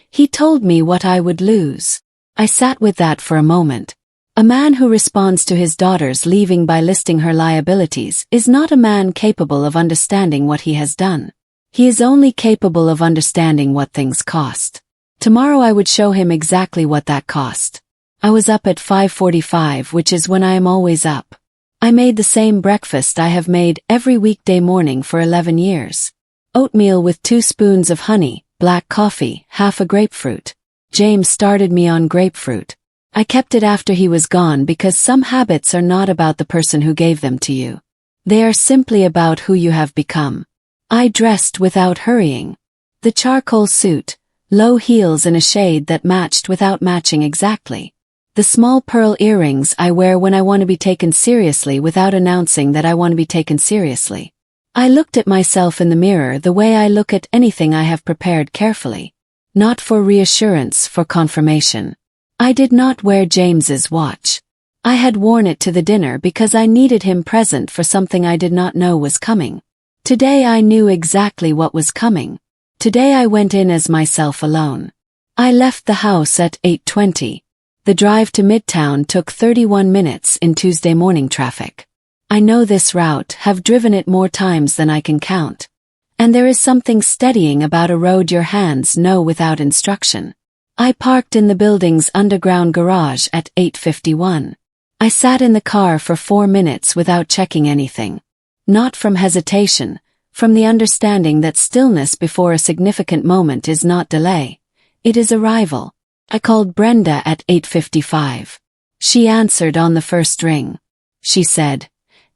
He told me what I would lose. I sat with that for a moment. A man who responds to his daughter's leaving by listing her liabilities is not a man capable of understanding what he has done. He is only capable of understanding what things cost. Tomorrow I would show him exactly what that cost. I was up at 5:45, which is when I am always up. I made the same breakfast I have made every weekday morning for 11 years. Oatmeal with 2 spoons of honey, black coffee, half a grapefruit. James started me on grapefruit. I kept it after he was gone because some habits are not about the person who gave them to you. They are simply about who you have become. I dressed without hurrying. The charcoal suit, low heels and a shade that matched without matching exactly. The small pearl earrings I wear when I want to be taken seriously without announcing that I want to be taken seriously. I looked at myself in the mirror the way I look at anything I have prepared carefully. Not for reassurance, for confirmation. I did not wear James's watch. I had worn it to the dinner because I needed him present for something I did not know was coming. Today I knew exactly what was coming. Today I went in as myself alone. I left the house at 8:20. The drive to Midtown took 31 minutes in Tuesday morning traffic. I know this route, have driven it more times than I can count. And there is something steadying about a road your hands know without instruction. I parked in the building's underground garage at 8:51. I sat in the car for 4 minutes without checking anything. Not from hesitation, from the understanding that stillness before a significant moment is not delay. It is arrival. I called Brenda at 8:55. She answered on the first ring. She said,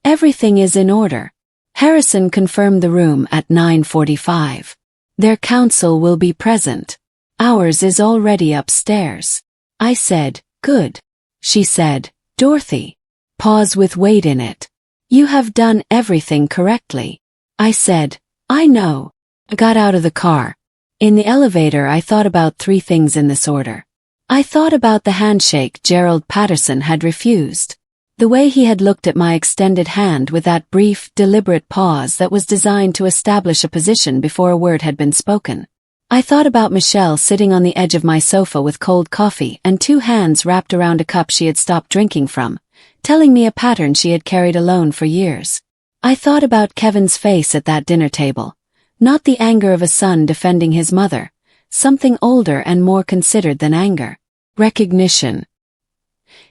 "Everything is in order." Harrison confirmed the room at 9:45. "Their counsel will be present. Ours is already upstairs." I said, "Good." She said, "Dorothy." Pause with weight in it. "You have done everything correctly." I said, "I know." I got out of the car. In the elevator I thought about 3 things in this order. I thought about the handshake Gerald Patterson had refused. The way he had looked at my extended hand with that brief, deliberate pause that was designed to establish a position before a word had been spoken. I thought about Michelle sitting on the edge of my sofa with cold coffee and 2 hands wrapped around a cup she had stopped drinking from, telling me a pattern she had carried alone for years. I thought about Kevin's face at that dinner table. Not the anger of a son defending his mother, something older and more considered than anger. Recognition.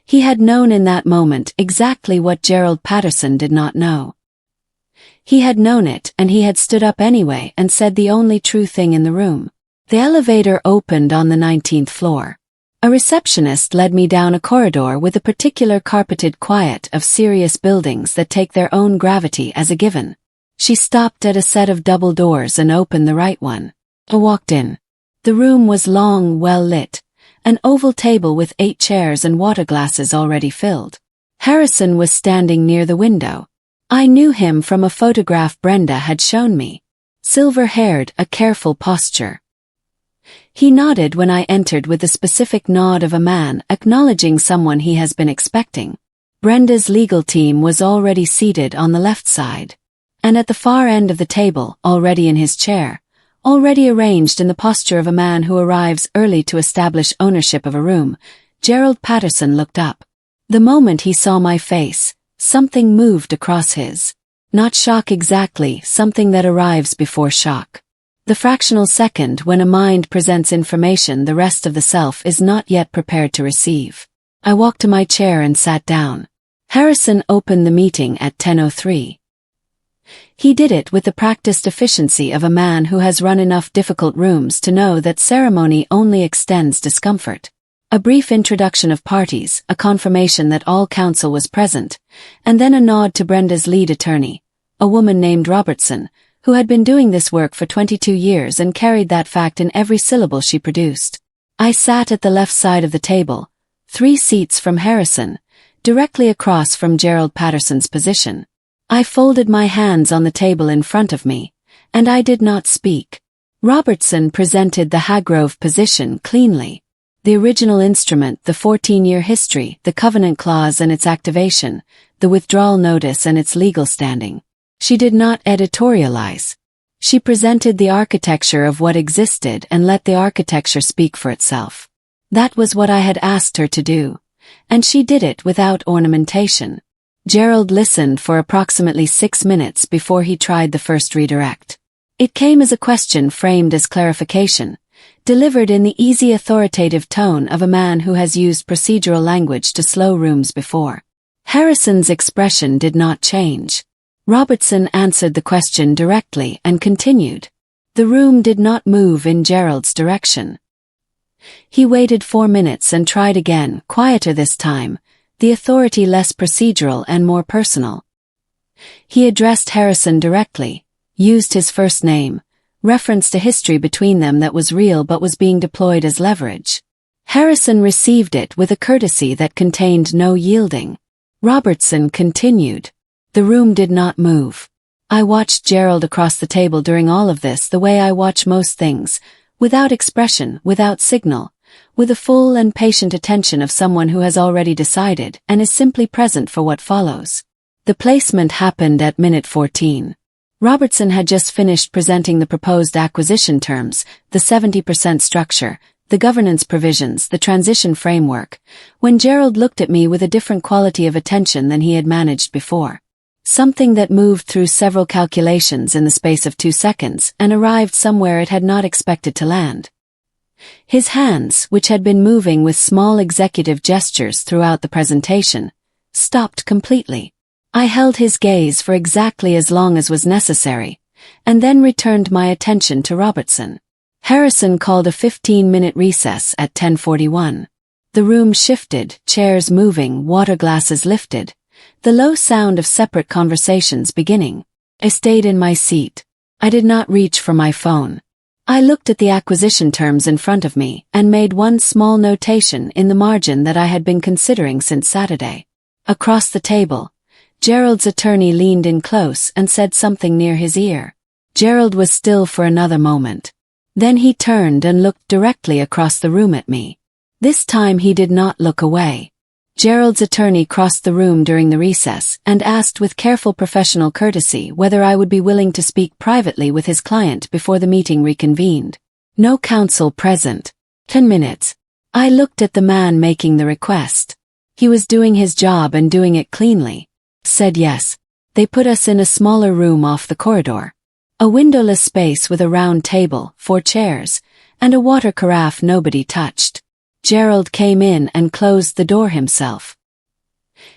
He had known in that moment exactly what Gerald Patterson did not know. He had known it, and he had stood up anyway and said the only true thing in the room. The elevator opened on the 19th floor. A receptionist led me down a corridor with a particular carpeted quiet of serious buildings that take their own gravity as a given. She stopped at a set of double doors and opened the right one. I walked in. The room was long, well lit. An oval table with 8 chairs and water glasses already filled. Harrison was standing near the window. I knew him from a photograph Brenda had shown me. Silver-haired, a careful posture. He nodded when I entered with the specific nod of a man acknowledging someone he has been expecting. Brenda's legal team was already seated on the left side. And at the far end of the table, already in his chair, already arranged in the posture of a man who arrives early to establish ownership of a room, Gerald Patterson looked up. The moment he saw my face, something moved across his. Not shock exactly, something that arrives before shock. The fractional second when a mind presents information the rest of the self is not yet prepared to receive. I walked to my chair and sat down. Harrison opened the meeting at 10:03. He did it with the practiced efficiency of a man who has run enough difficult rooms to know that ceremony only extends discomfort. A brief introduction of parties, a confirmation that all counsel was present, and then a nod to Brenda's lead attorney, a woman named Robertson, who had been doing this work for 22 years and carried that fact in every syllable she produced. I sat at the left side of the table, 3 seats from Harrison, directly across from Gerald Patterson's position. I folded my hands on the table in front of me, and I did not speak. Robertson presented the Hagrove position cleanly. The original instrument, the 14-year history, the covenant clause and its activation, the withdrawal notice and its legal standing. She did not editorialize. She presented the architecture of what existed and let the architecture speak for itself. That was what I had asked her to do, and she did it without ornamentation. Gerald listened for approximately 6 minutes before he tried the first redirect. It came as a question framed as clarification, delivered in the easy authoritative tone of a man who has used procedural language to slow rooms before. Harrison's expression did not change. Robertson answered the question directly and continued. The room did not move in Gerald's direction. He waited 4 minutes and tried again, quieter this time, the authority less procedural and more personal. He addressed Harrison directly, used his first name, referenced a history between them that was real but was being deployed as leverage. Harrison received it with a courtesy that contained no yielding. Robertson continued. The room did not move. I watched Gerald across the table during all of this the way I watch most things, without expression, without signal, with the full and patient attention of someone who has already decided and is simply present for what follows. The placement happened at minute 14. Robertson had just finished presenting the proposed acquisition terms, the 70% structure, the governance provisions, the transition framework, when Gerald looked at me with a different quality of attention than he had managed before. Something that moved through several calculations in the space of 2 seconds and arrived somewhere it had not expected to land. His hands, which had been moving with small executive gestures throughout the presentation, stopped completely. I held his gaze for exactly as long as was necessary, and then returned my attention to Robertson. Harrison called a 15-minute recess at 10:41. The room shifted, chairs moving, water glasses lifted, the low sound of separate conversations beginning. I stayed in my seat. I did not reach for my phone. I looked at the acquisition terms in front of me and made one small notation in the margin that I had been considering since Saturday. Across the table, Gerald's attorney leaned in close and said something near his ear. Gerald was still for another moment. Then he turned and looked directly across the room at me. This time he did not look away. Gerald's attorney crossed the room during the recess and asked with careful professional courtesy whether I would be willing to speak privately with his client before the meeting reconvened. No counsel present. 10 minutes. I looked at the man making the request. He was doing his job and doing it cleanly. Said yes. They put us in a smaller room off the corridor. A windowless space with a round table, 4 chairs, and a water carafe nobody touched. Gerald came in and closed the door himself.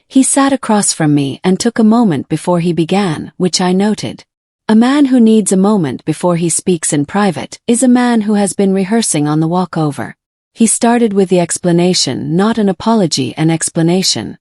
He sat across from me and took a moment before he began, which I noted. A man who needs a moment before he speaks in private is a man who has been rehearsing on the walkover. He started with the explanation, not an apology, an explanation.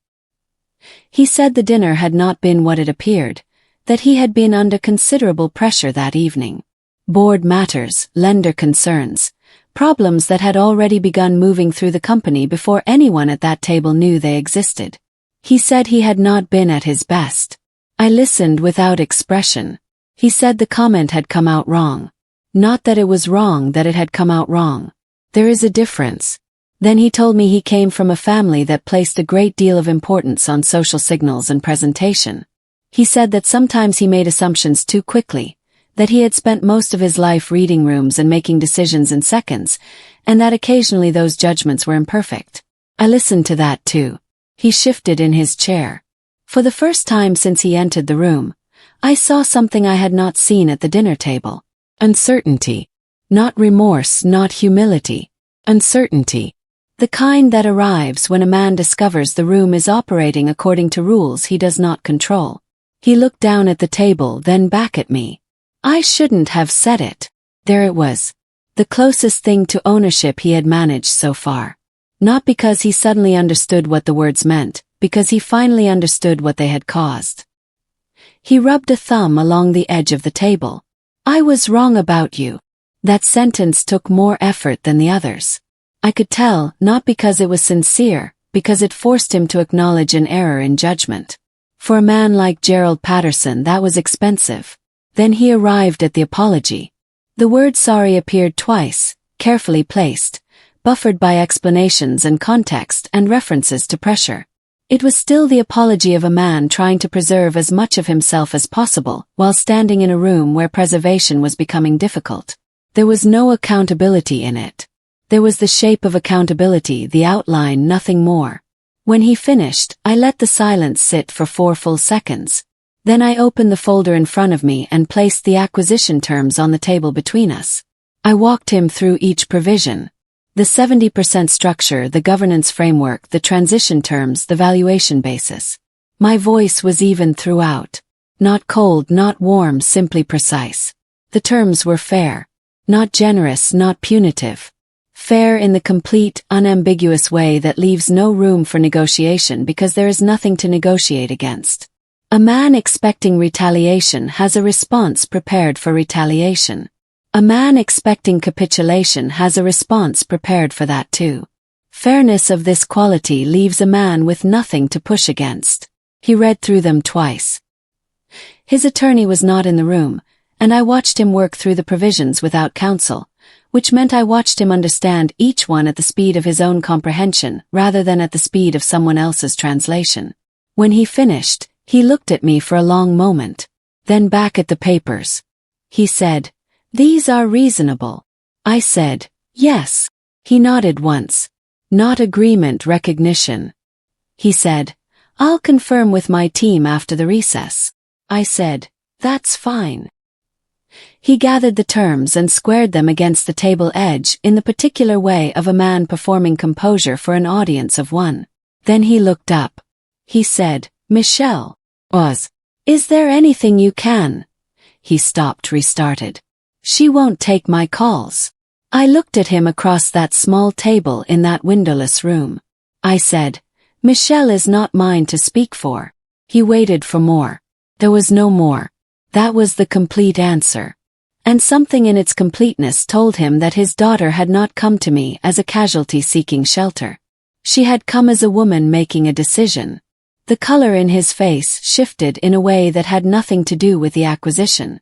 He said the dinner had not been what it appeared, that he had been under considerable pressure that evening. Board matters, lender concerns, problems that had already begun moving through the company before anyone at that table knew they existed. He said he had not been at his best. I listened without expression. He said the comment had come out wrong. Not that it was wrong that it had come out wrong. There is a difference. Then he told me he came from a family that placed a great deal of importance on social signals and presentation. He said that sometimes he made assumptions too quickly, that he had spent most of his life reading rooms and making decisions in seconds, and that occasionally those judgments were imperfect. I listened to that too. He shifted in his chair. For the first time since he entered the room, I saw something I had not seen at the dinner table. Uncertainty. Not remorse, not humility. Uncertainty. The kind that arrives when a man discovers the room is operating according to rules he does not control. He looked down at the table, then back at me. I shouldn't have said it. There it was. The closest thing to ownership he had managed so far. Not because he suddenly understood what the words meant, because he finally understood what they had caused. He rubbed a thumb along the edge of the table. I was wrong about you. That sentence took more effort than the others. I could tell, not because it was sincere, because it forced him to acknowledge an error in judgment. For a man like Gerald Patterson, that was expensive. Then he arrived at the apology. The word sorry appeared twice, carefully placed, buffered by explanations and context and references to pressure. It was still the apology of a man trying to preserve as much of himself as possible while standing in a room where preservation was becoming difficult. There was no accountability in it. There was the shape of accountability, the outline, nothing more. When he finished, I let the silence sit for 4 full seconds. Then I opened the folder in front of me and placed the acquisition terms on the table between us. I walked him through each provision. The 70% structure, the governance framework, the transition terms, the valuation basis. My voice was even throughout. Not cold, not warm, simply precise. The terms were fair. Not generous, not punitive. Fair in the complete, unambiguous way that leaves no room for negotiation because there is nothing to negotiate against. A man expecting retaliation has a response prepared for retaliation. A man expecting capitulation has a response prepared for that too. Fairness of this quality leaves a man with nothing to push against. He read through them twice. His attorney was not in the room, and I watched him work through the provisions without counsel, which meant I watched him understand each one at the speed of his own comprehension rather than at the speed of someone else's translation. When he finished, he looked at me for a long moment, then back at the papers. He said, "These are reasonable." I said, "Yes." He nodded once. "Not agreement, recognition." He said, "I'll confirm with my team after the recess." I said, "That's fine." He gathered the terms and squared them against the table edge in the particular way of a man performing composure for an audience of one. Then he looked up. He said, "Michelle, is there anything you can?" He stopped, restarted. "She won't take my calls." I looked at him across that small table in that windowless room. I said, "Michelle is not mine to speak for." He waited for more. There was no more. That was the complete answer. And something in its completeness told him that his daughter had not come to me as a casualty seeking shelter. She had come as a woman making a decision. The color in his face shifted in a way that had nothing to do with the acquisition.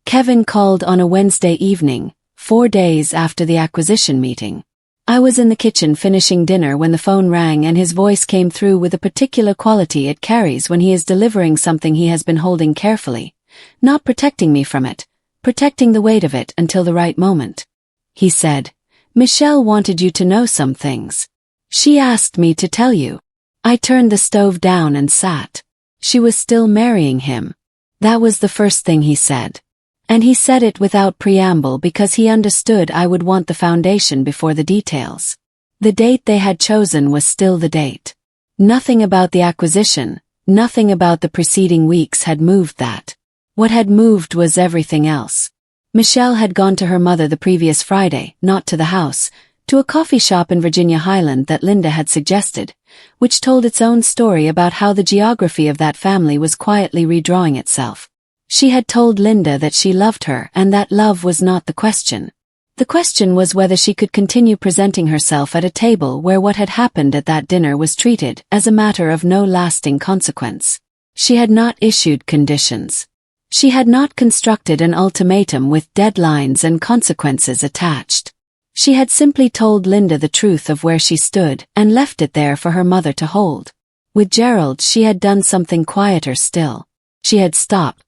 Kevin called on a Wednesday evening, 4 days after the acquisition meeting. I was in the kitchen finishing dinner when the phone rang and his voice came through with a particular quality it carries when he is delivering something he has been holding carefully, not protecting me from it, protecting the weight of it until the right moment. He said, "Michelle wanted you to know some things. She asked me to tell you." I turned the stove down and sat. She was still marrying him. That was the first thing he said. And he said it without preamble because he understood I would want the foundation before the details. The date they had chosen was still the date. Nothing about the acquisition, nothing about the preceding weeks had moved that. What had moved was everything else. Michelle had gone to her mother the previous Friday, not to the house, to a coffee shop in Virginia Highland that Linda had suggested, which told its own story about how the geography of that family was quietly redrawing itself. She had told Linda that she loved her and that love was not the question. The question was whether she could continue presenting herself at a table where what had happened at that dinner was treated as a matter of no lasting consequence. She had not issued conditions. She had not constructed an ultimatum with deadlines and consequences attached. She had simply told Linda the truth of where she stood and left it there for her mother to hold. With Gerald, she had done something quieter still. She had stopped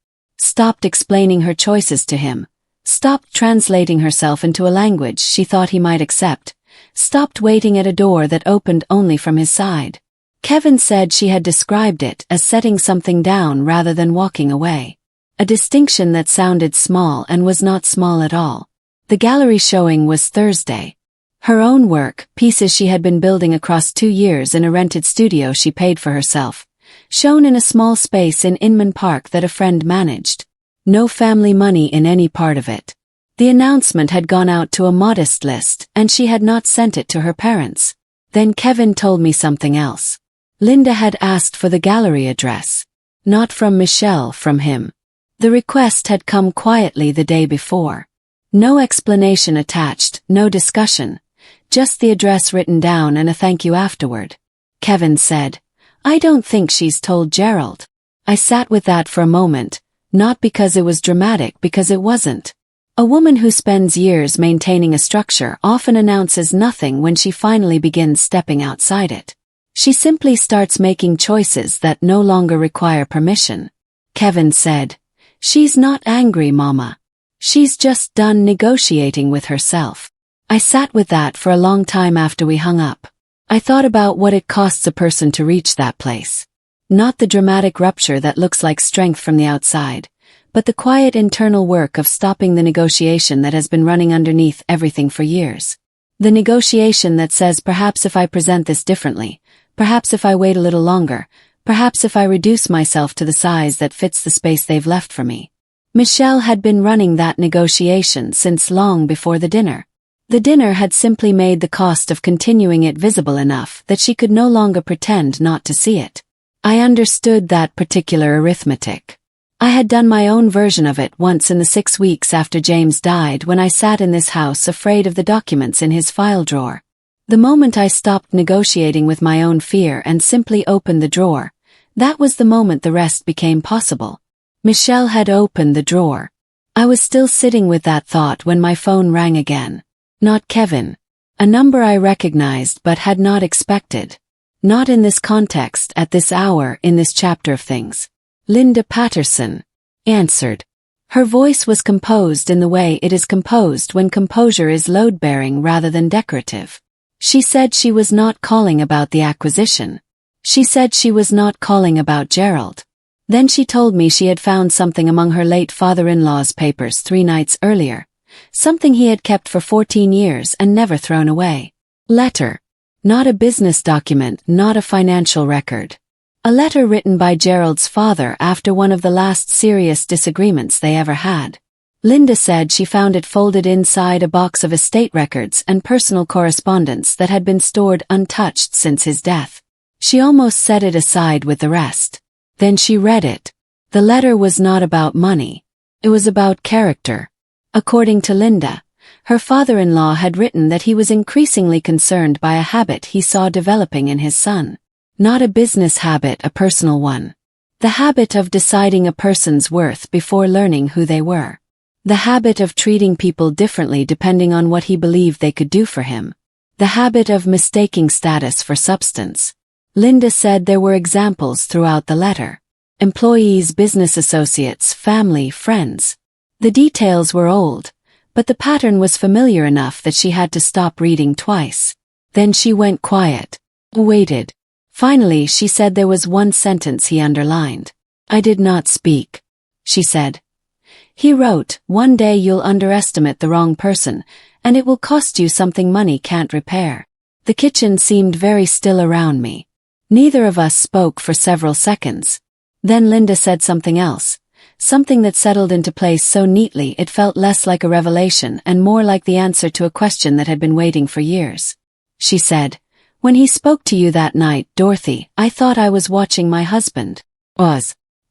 explaining her choices to him, stopped translating herself into a language she thought he might accept, stopped waiting at a door that opened only from his side. Kevin said she had described it as setting something down rather than walking away. A distinction that sounded small and was not small at all. The gallery showing was Thursday. Her own work, pieces she had been building across 2 years in a rented studio she paid for herself, shown in a small space in Inman Park that a friend managed. No family money in any part of it. The announcement had gone out to a modest list and she had not sent it to her parents. Then Kevin told me something else. Linda had asked for the gallery address. Not from Michelle, from him. The request had come quietly the day before. No explanation attached, no discussion. Just the address written down and a thank you afterward. Kevin said, "I don't think she's told Gerald." I sat with that for a moment, not because it was dramatic, because it wasn't. A woman who spends years maintaining a structure often announces nothing when she finally begins stepping outside it. She simply starts making choices that no longer require permission. Kevin said, "She's not angry, Mama. She's just done negotiating with herself." I sat with that for a long time after we hung up. I thought about what it costs a person to reach that place. Not the dramatic rupture that looks like strength from the outside, but the quiet internal work of stopping the negotiation that has been running underneath everything for years. The negotiation that says, perhaps if I present this differently, perhaps if I wait a little longer, perhaps if I reduce myself to the size that fits the space they've left for me. Michelle had been running that negotiation since long before the dinner. The dinner had simply made the cost of continuing it visible enough that she could no longer pretend not to see it. I understood that particular arithmetic. I had done my own version of it once in the 6 weeks after James died, when I sat in this house afraid of the documents in his file drawer. The moment I stopped negotiating with my own fear and simply opened the drawer, that was the moment the rest became possible. Michelle had opened the drawer. I was still sitting with that thought when my phone rang again. Not Kevin. A number I recognized but had not expected. Not in this context, at this hour, in this chapter of things. Linda Patterson answered. Her voice was composed in the way it is composed when composure is load-bearing rather than decorative. She said she was not calling about the acquisition. She said she was not calling about Gerald. Then she told me she had found something among her late father-in-law's papers 3 nights earlier. Something he had kept for 14 years and never thrown away. Letter. Not a business document, not a financial record. A letter written by Gerald's father after one of the last serious disagreements they ever had. Linda said she found it folded inside a box of estate records and personal correspondence that had been stored untouched since his death. She almost set it aside with the rest. Then she read it. The letter was not about money. It was about character. According to Linda, her father-in-law had written that he was increasingly concerned by a habit he saw developing in his son. Not a business habit, a personal one. The habit of deciding a person's worth before learning who they were. The habit of treating people differently depending on what he believed they could do for him. The habit of mistaking status for substance. Linda said there were examples throughout the letter. Employees, business associates, family, friends. The details were old, but the pattern was familiar enough that she had to stop reading twice. Then she went quiet. Waited. Finally, she said there was one sentence he underlined. "I did not speak," she said. He wrote, "One day you'll underestimate the wrong person, and it will cost you something money can't repair." The kitchen seemed very still around me. Neither of us spoke for several seconds. Then Linda said something else, something that settled into place so neatly it felt less like a revelation and more like the answer to a question that had been waiting for years. She said, "When he spoke to you that night, Dorothy, I thought I was watching my husband."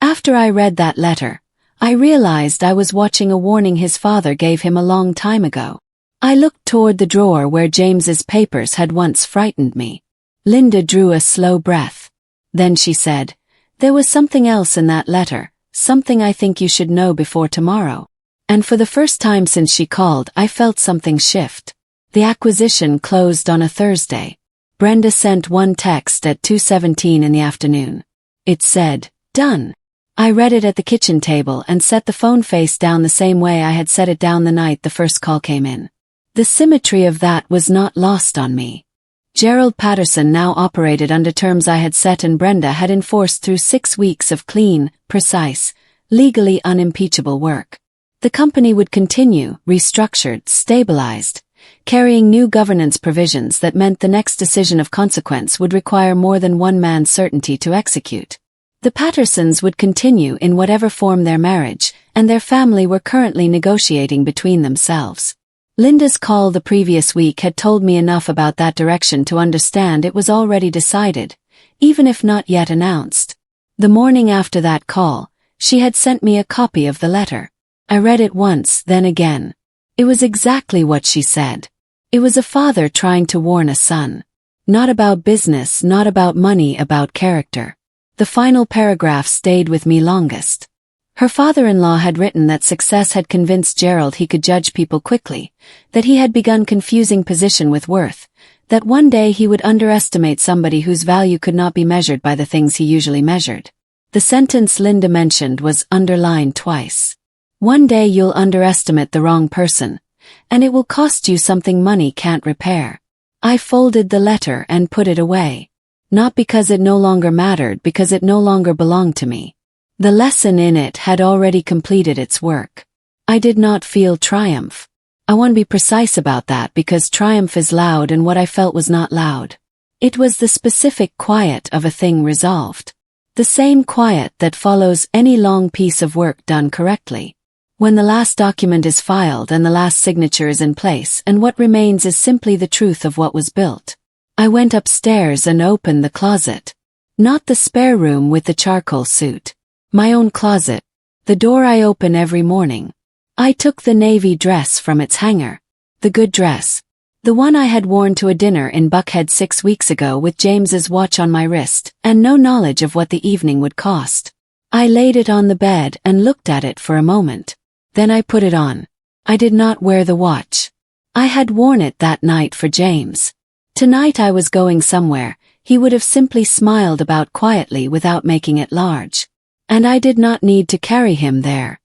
After I read that letter, I realized I was watching a warning his father gave him a long time ago. I looked toward the drawer where James's papers had once frightened me. Linda drew a slow breath. Then she said, "There was something else in that letter, something I think you should know before tomorrow." And for the first time since she called, I felt something shift. The acquisition closed on a Thursday. Brenda sent one text at 2:17 in the afternoon. It said, "Done." I read it at the kitchen table and set the phone face down the same way I had set it down the night the first call came in. The symmetry of that was not lost on me. Gerald Patterson now operated under terms I had set and Brenda had enforced through 6 weeks of clean, precise, legally unimpeachable work. The company would continue, restructured, stabilized, carrying new governance provisions that meant the next decision of consequence would require more than one man's certainty to execute. The Pattersons would continue in whatever form their marriage and their family were currently negotiating between themselves. Linda's call the previous week had told me enough about that direction to understand it was already decided, even if not yet announced. The morning after that call, She had sent me a copy of the letter. I read it once, then again. It was exactly what she said. It was a father trying to warn a son. Not about business, not about money, about character. The final paragraph stayed with me longest. Her father-in-law had written that success had convinced Gerald he could judge people quickly, that he had begun confusing position with worth, that one day he would underestimate somebody whose value could not be measured by the things he usually measured. The sentence Linda mentioned was underlined twice. One day you'll underestimate the wrong person, and it will cost you something money can't repair. I folded the letter and put it away. Not because it no longer mattered, because it no longer belonged to me. The lesson in it had already completed its work. I did not feel triumph. I want to be precise about that because triumph is loud and what I felt was not loud. It was the specific quiet of a thing resolved. The same quiet that follows any long piece of work done correctly. When the last document is filed and the last signature is in place and what remains is simply the truth of what was built. I went upstairs and opened the closet. Not the spare room with the charcoal suit. My own closet. The door I open every morning. I took the navy dress from its hanger. The good dress. The one I had worn to a dinner in Buckhead 6 weeks ago with James's watch on my wrist and no knowledge of what the evening would cost. I laid it on the bed and looked at it for a moment. Then I put it on. I did not wear the watch. I had worn it that night for James. Tonight I was going somewhere. He would have simply smiled about quietly without making it large. And I did not need to carry him there.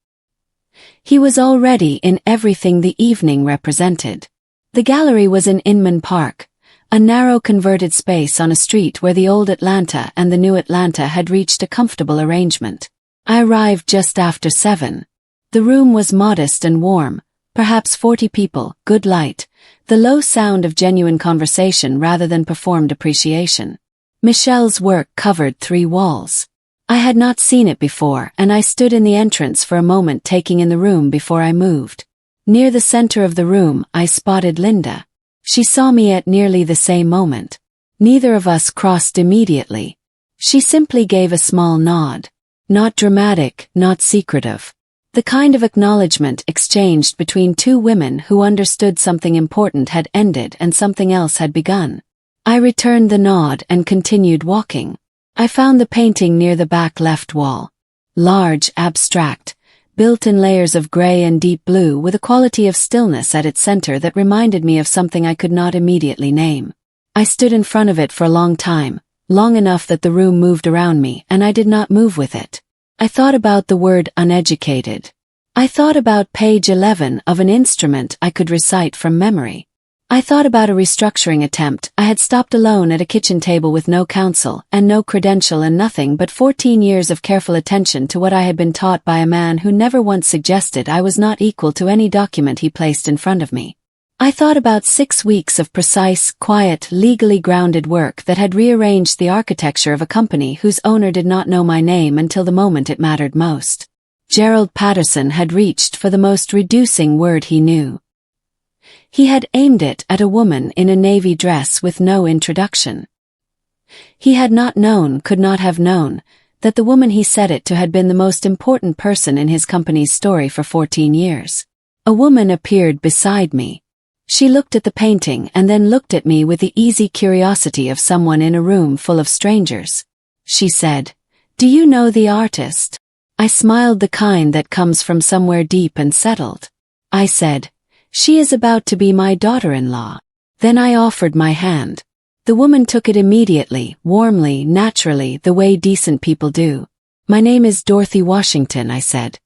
He was already in everything the evening represented. The gallery was in Inman Park, a narrow converted space on a street where the old Atlanta and the new Atlanta had reached a comfortable arrangement. I arrived just after 7. The room was modest and warm, perhaps 40 people, good light, the low sound of genuine conversation rather than performed appreciation. Michelle's work covered 3 walls. I had not seen it before and I stood in the entrance for a moment taking in the room before I moved. Near the center of the room I spotted Linda. She saw me at nearly the same moment. Neither of us crossed immediately. She simply gave a small nod. Not dramatic, not secretive. The kind of acknowledgement exchanged between 2 women who understood something important had ended and something else had begun. I returned the nod and continued walking. I found the painting near the back left wall. Large, abstract, built in layers of gray and deep blue with a quality of stillness at its center that reminded me of something I could not immediately name. I stood in front of it for a long time, long enough that the room moved around me and I did not move with it. I thought about the word uneducated. I thought about page 11 of an instrument I could recite from memory. I thought about a restructuring attempt. I had stopped alone at a kitchen table with no counsel and no credential and nothing but 14 years of careful attention to what I had been taught by a man who never once suggested I was not equal to any document he placed in front of me. I thought about 6 weeks of precise, quiet, legally grounded work that had rearranged the architecture of a company whose owner did not know my name until the moment it mattered most. Gerald Patterson had reached for the most reducing word he knew. He had aimed it at a woman in a navy dress with no introduction. He had not known, could not have known, that the woman he said it to had been the most important person in his company's story for 14 years. A woman appeared beside me. She looked at the painting and then looked at me with the easy curiosity of someone in a room full of strangers. She said, "Do you know the artist?" I smiled, the kind that comes from somewhere deep and settled. I said, "She is about to be my daughter-in-law." Then I offered my hand. The woman took it immediately, warmly, naturally, the way decent people do. "My name is Dorothy Washington," I said.